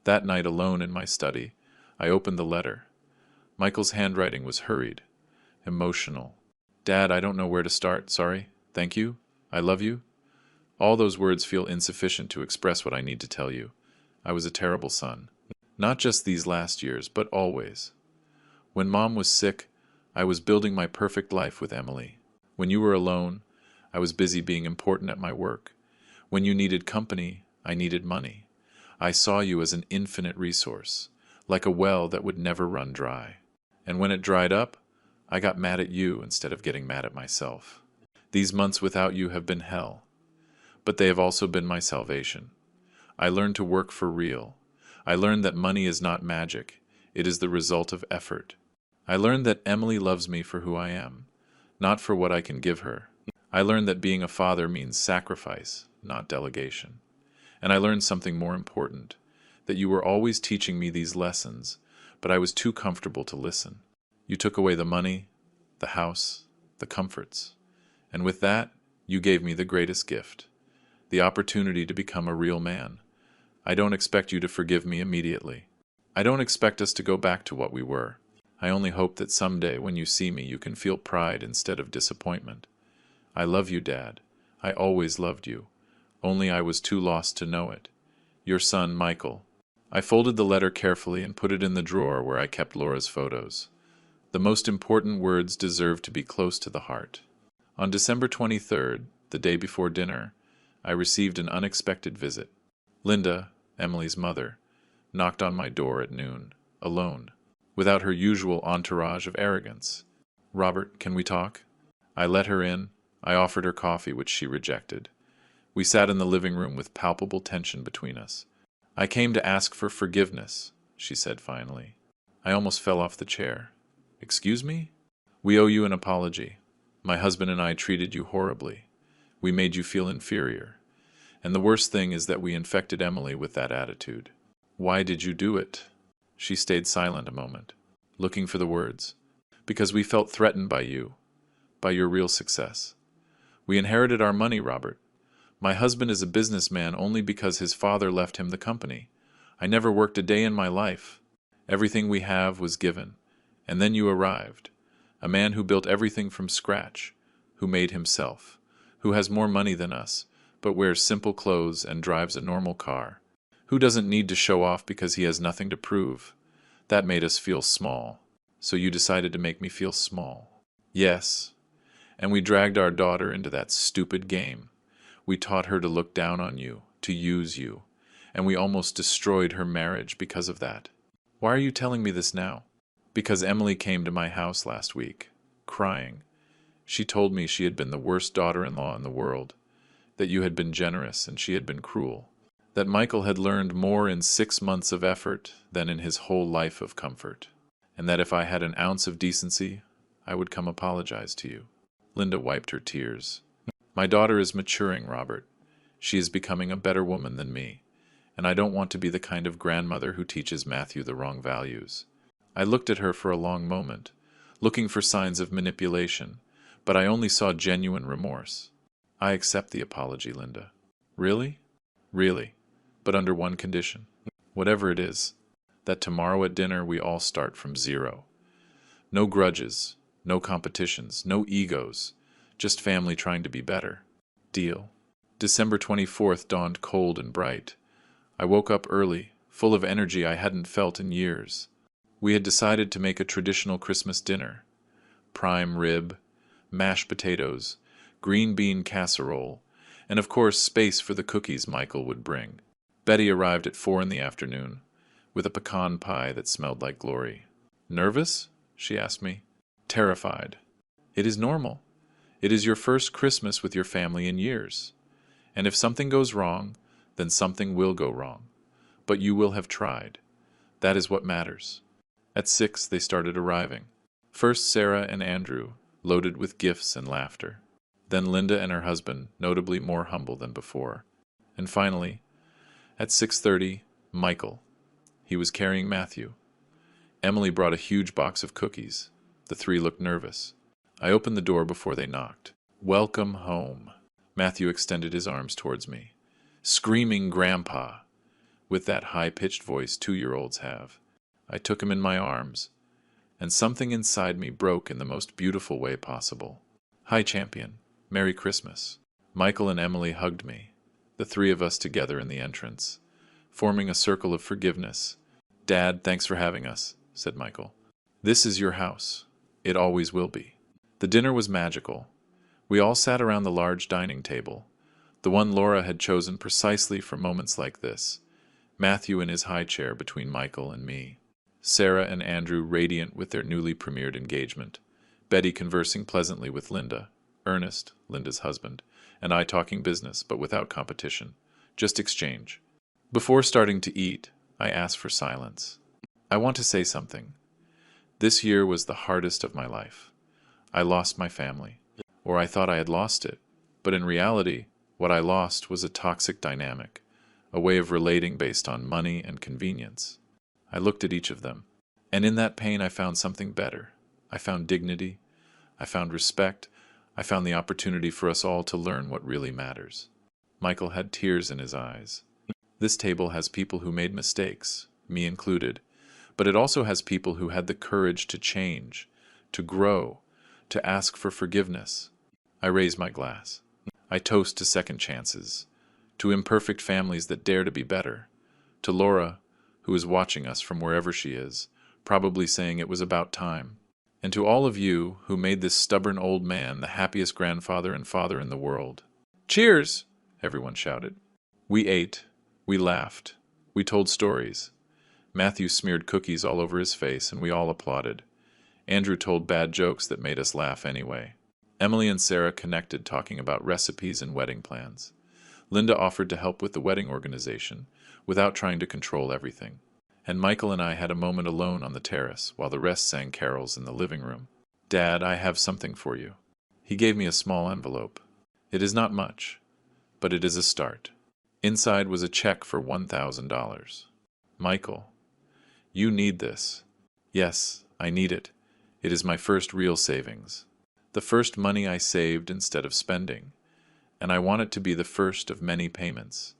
That night alone in my study, I opened the letter. Michael's handwriting was hurried, emotional. Dad, I don't know where to start, sorry. Thank you. I love you. All those words feel insufficient to express what I need to tell you. I was a terrible son. Not just these last years, but always. When Mom was sick, I was building my perfect life with Emily. When you were alone, I was busy being important at my work. When you needed company, I needed money. I saw you as an infinite resource, like a well that would never run dry. And when it dried up, I got mad at you instead of getting mad at myself. These months without you have been hell, but they have also been my salvation. I learned to work for real. I learned that money is not magic. It is the result of effort. I learned that Emily loves me for who I am, not for what I can give her. I learned that being a father means sacrifice, not delegation. And I learned something more important, that you were always teaching me these lessons, but I was too comfortable to listen. You took away the money, the house, the comforts. And with that, you gave me the greatest gift, the opportunity to become a real man. I don't expect you to forgive me immediately. I don't expect us to go back to what we were. I only hope that someday when you see me, you can feel pride instead of disappointment. I love you, Dad. I always loved you. Only I was too lost to know it. Your son, Michael. I folded the letter carefully and put it in the drawer where I kept Laura's photos. The most important words deserve to be close to the heart. On December 23rd, the day before dinner, I received an unexpected visit. Linda, Emily's mother, knocked on my door at noon, alone, without her usual entourage of arrogance. Robert, can we talk? I let her in. I offered her coffee, which she rejected. We sat in the living room with palpable tension between us. I came to ask for forgiveness, she said finally. I almost fell off the chair. Excuse me? We owe you an apology. My husband and I treated you horribly. We made you feel inferior. And the worst thing is that we infected Emily with that attitude. Why did you do it? She stayed silent a moment, looking for the words. Because we felt threatened by you, by your real success. We inherited our money, Robert. My husband is a businessman only because his father left him the company. I never worked a day in my life. Everything we have was given. And then you arrived. A man who built everything from scratch, who made himself, who has more money than us, but wears simple clothes and drives a normal car, who doesn't need to show off because he has nothing to prove. That made us feel small. So you decided to make me feel small. Yes. And we dragged our daughter into that stupid game. We taught her to look down on you, to use you, and we almost destroyed her marriage because of that. Why are you telling me this now? Because Emily came to my house last week, crying. She told me she had been the worst daughter-in-law in the world, that you had been generous and she had been cruel, that Michael had learned more in 6 months of effort than in his whole life of comfort, and that if I had an ounce of decency, I would come apologize to you. Linda wiped her tears. My daughter is maturing, Robert. She is becoming a better woman than me. and I don't want to be the kind of grandmother who teaches Matthew the wrong values. I looked at her for a long moment, looking for signs of manipulation, but I only saw genuine remorse. I accept the apology, Linda. Really? Really. But under one condition. Whatever it is, that tomorrow at dinner we all start from zero. No grudges, no competitions, no egos, just family trying to be better. Deal. December 24th dawned cold and bright. I woke up early, full of energy I hadn't felt in years. We had decided to make a traditional Christmas dinner. Prime rib, mashed potatoes, green bean casserole, and of course space for the cookies Michael would bring. Betty arrived at 4 in the afternoon, with a pecan pie that smelled like glory. Nervous? She asked me. Terrified. It is normal. It is your first Christmas with your family in years. And if something goes wrong, then something will go wrong. But you will have tried. That is what matters. At 6 they started arriving. First Sarah and Andrew, loaded with gifts and laughter. Then Linda and her husband, notably more humble than before. And finally, at 6:30, Michael. He was carrying Matthew. Emily brought a huge box of cookies. The three looked nervous. I opened the door before they knocked. Welcome home. Matthew extended his arms towards me. Screaming Grandpa, with that high-pitched voice 2-year-olds have. I took him in my arms, and something inside me broke in the most beautiful way possible. Hi, champion. Merry Christmas. Michael and Emily hugged me, the three of us together in the entrance, forming a circle of forgiveness. Dad, thanks for having us, said Michael. This is your house. It always will be. The dinner was magical. We all sat around the large dining table, the one Laura had chosen precisely for moments like this, Matthew in his high chair between Michael and me, Sarah and Andrew radiant with their newly premiered engagement, Betty conversing pleasantly with Linda, Ernest, Linda's husband, and I talking business, but without competition, just exchange. Before starting to eat, I asked for silence. I want to say something. This year was the hardest of my life. I lost my family, or I thought I had lost it, but in reality, what I lost was a toxic dynamic, a way of relating based on money and convenience. I looked at each of them, and in that pain I found something better. I found dignity, I found respect, I found the opportunity for us all to learn what really matters. Michael had tears in his eyes. This table has people who made mistakes, me included, but it also has people who had the courage to change, to grow, to ask for forgiveness. I raise my glass. I toast to second chances, to imperfect families that dare to be better, to Laura, who is watching us from wherever she is, probably saying it was about time, and to all of you who made this stubborn old man the happiest grandfather and father in the world. Cheers! Everyone shouted. We ate, we laughed, we told stories. Matthew smeared cookies all over his face, and we all applauded. Andrew told bad jokes that made us laugh anyway. Emily and Sarah connected, talking about recipes and wedding plans. Linda offered to help with the wedding organization, without trying to control everything. And Michael and I had a moment alone on the terrace, while the rest sang carols in the living room. Dad, I have something for you. He gave me a small envelope. It is not much, but it is a start. Inside was a check for $1,000. Michael, you need this. Yes, I need it. It is my first real savings. The first money I saved instead of spending. And I want it to be the first of many payments.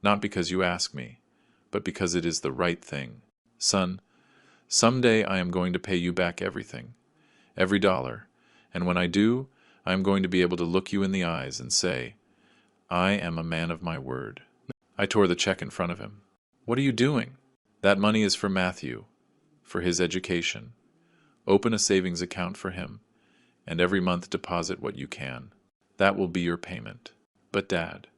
Not because you ask me, but because it is the right thing. Son, someday I am going to pay you back everything, every dollar, and when I do, I am going to be able to look you in the eyes and say, I am a man of my word. I tore the check in front of him. What are you doing? That money is for Matthew, for his education. Open a savings account for him, and every month deposit what you can. That will be your payment. But Dad,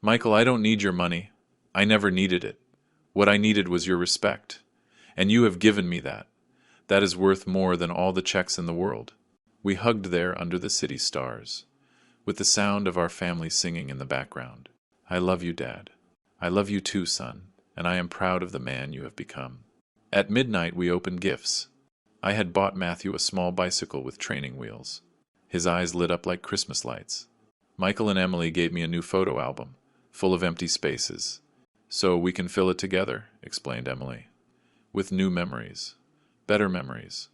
Michael, I don't need your money. I never needed it. What I needed was your respect, and you have given me that. That is worth more than all the checks in the world. We hugged there under the city stars, with the sound of our family singing in the background. I love you, Dad. I love you too, son, and I am proud of the man you have become. At midnight we opened gifts. I had bought Matthew a small bicycle with training wheels. His eyes lit up like Christmas lights. Michael and Emily gave me a new photo album, full of empty spaces. So we can fill it together, explained Emily. With new memories. Better memories.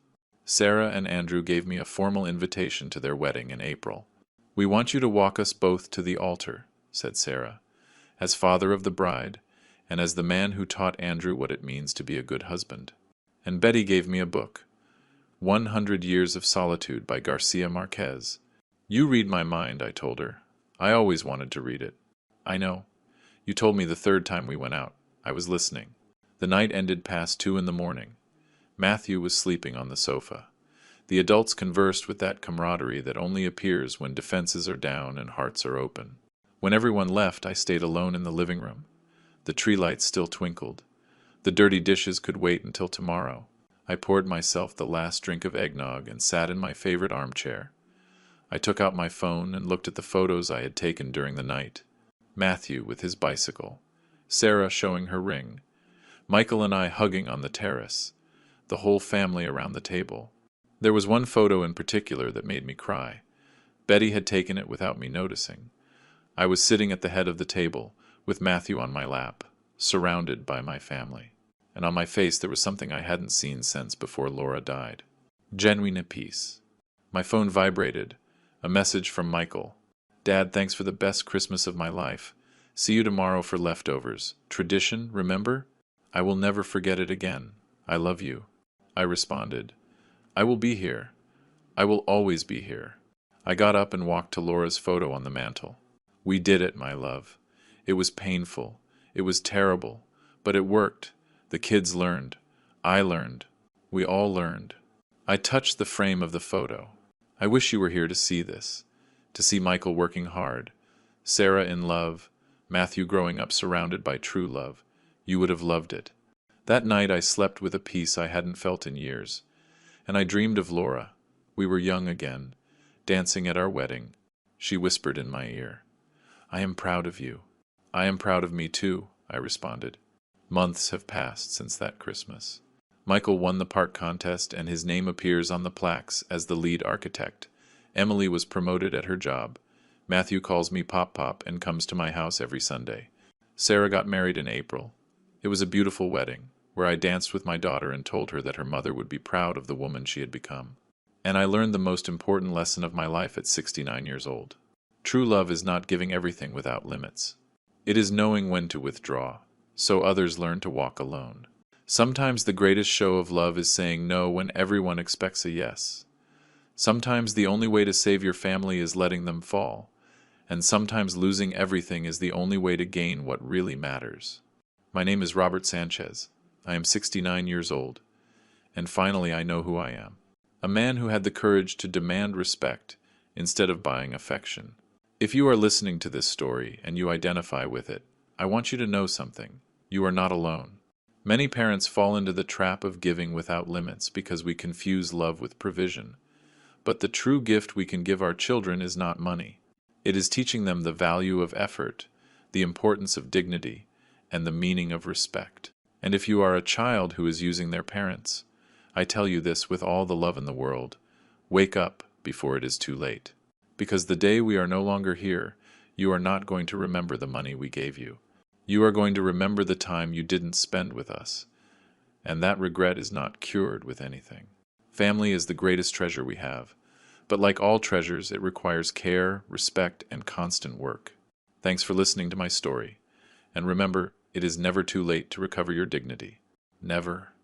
Sarah and Andrew gave me a formal invitation to their wedding in April. We want you to walk us both to the altar, said Sarah, as father of the bride, and as the man who taught Andrew what it means to be a good husband. And Betty gave me a book, 100 Years of Solitude by Garcia Marquez. You read my mind, I told her. I always wanted to read it. I know. You told me the third time we went out. I was listening. The night ended past 2 in the morning. Matthew was sleeping on the sofa. The adults conversed with that camaraderie that only appears when defenses are down and hearts are open. When everyone left, I stayed alone in the living room. The tree lights still twinkled. The dirty dishes could wait until tomorrow. I poured myself the last drink of eggnog and sat in my favorite armchair. I took out my phone and looked at the photos I had taken during the night. Matthew with his bicycle, Sarah showing her ring, Michael and I hugging on the terrace, the whole family around the table. There was one photo in particular that made me cry. Betty had taken it without me noticing. I was sitting at the head of the table, with Matthew on my lap, surrounded by my family. And on my face there was something I hadn't seen since before Laura died. Genuine peace. My phone vibrated. A message from Michael. Dad, thanks for the best Christmas of my life. See you tomorrow for leftovers. Tradition, remember? I will never forget it again. I love you. I responded. I will be here. I will always be here. I got up and walked to Laura's photo on the mantel. We did it, my love. It was painful. It was terrible. But it worked. The kids learned. I learned. We all learned. I touched the frame of the photo. I wish you were here to see this. To see Michael working hard. Sarah in love. Matthew growing up surrounded by true love. You would have loved it. That night I slept with a peace I hadn't felt in years. And I dreamed of Laura. We were young again, dancing at our wedding. She whispered in my ear. I am proud of you. I am proud of me too, I responded. Months have passed since that Christmas. Michael won the park contest and his name appears on the plaques as the lead architect. Emily was promoted at her job. Matthew calls me Pop Pop and comes to my house every Sunday. Sarah got married in April. It was a beautiful wedding, where I danced with my daughter and told her that her mother would be proud of the woman she had become. And I learned the most important lesson of my life at 69 years old. True love is not giving everything without limits. It is knowing when to withdraw, so others learn to walk alone. Sometimes the greatest show of love is saying no when everyone expects a yes. Sometimes the only way to save your family is letting them fall, and sometimes losing everything is the only way to gain what really matters. My name is Robert Sanchez. I am 69 years old, and finally I know who I am. A man who had the courage to demand respect instead of buying affection. If you are listening to this story and you identify with it, I want you to know something. You are not alone. Many parents fall into the trap of giving without limits because we confuse love with provision. But the true gift we can give our children is not money. It is teaching them the value of effort, the importance of dignity, and the meaning of respect. And if you are a child who is using their parents, I tell you this with all the love in the world, wake up before it is too late. Because the day we are no longer here, you are not going to remember the money we gave you. You are going to remember the time you didn't spend with us, and that regret is not cured with anything. Family is the greatest treasure we have, but like all treasures, it requires care, respect, and constant work. Thanks for listening to my story, and remember, it is never too late to recover your dignity. Never,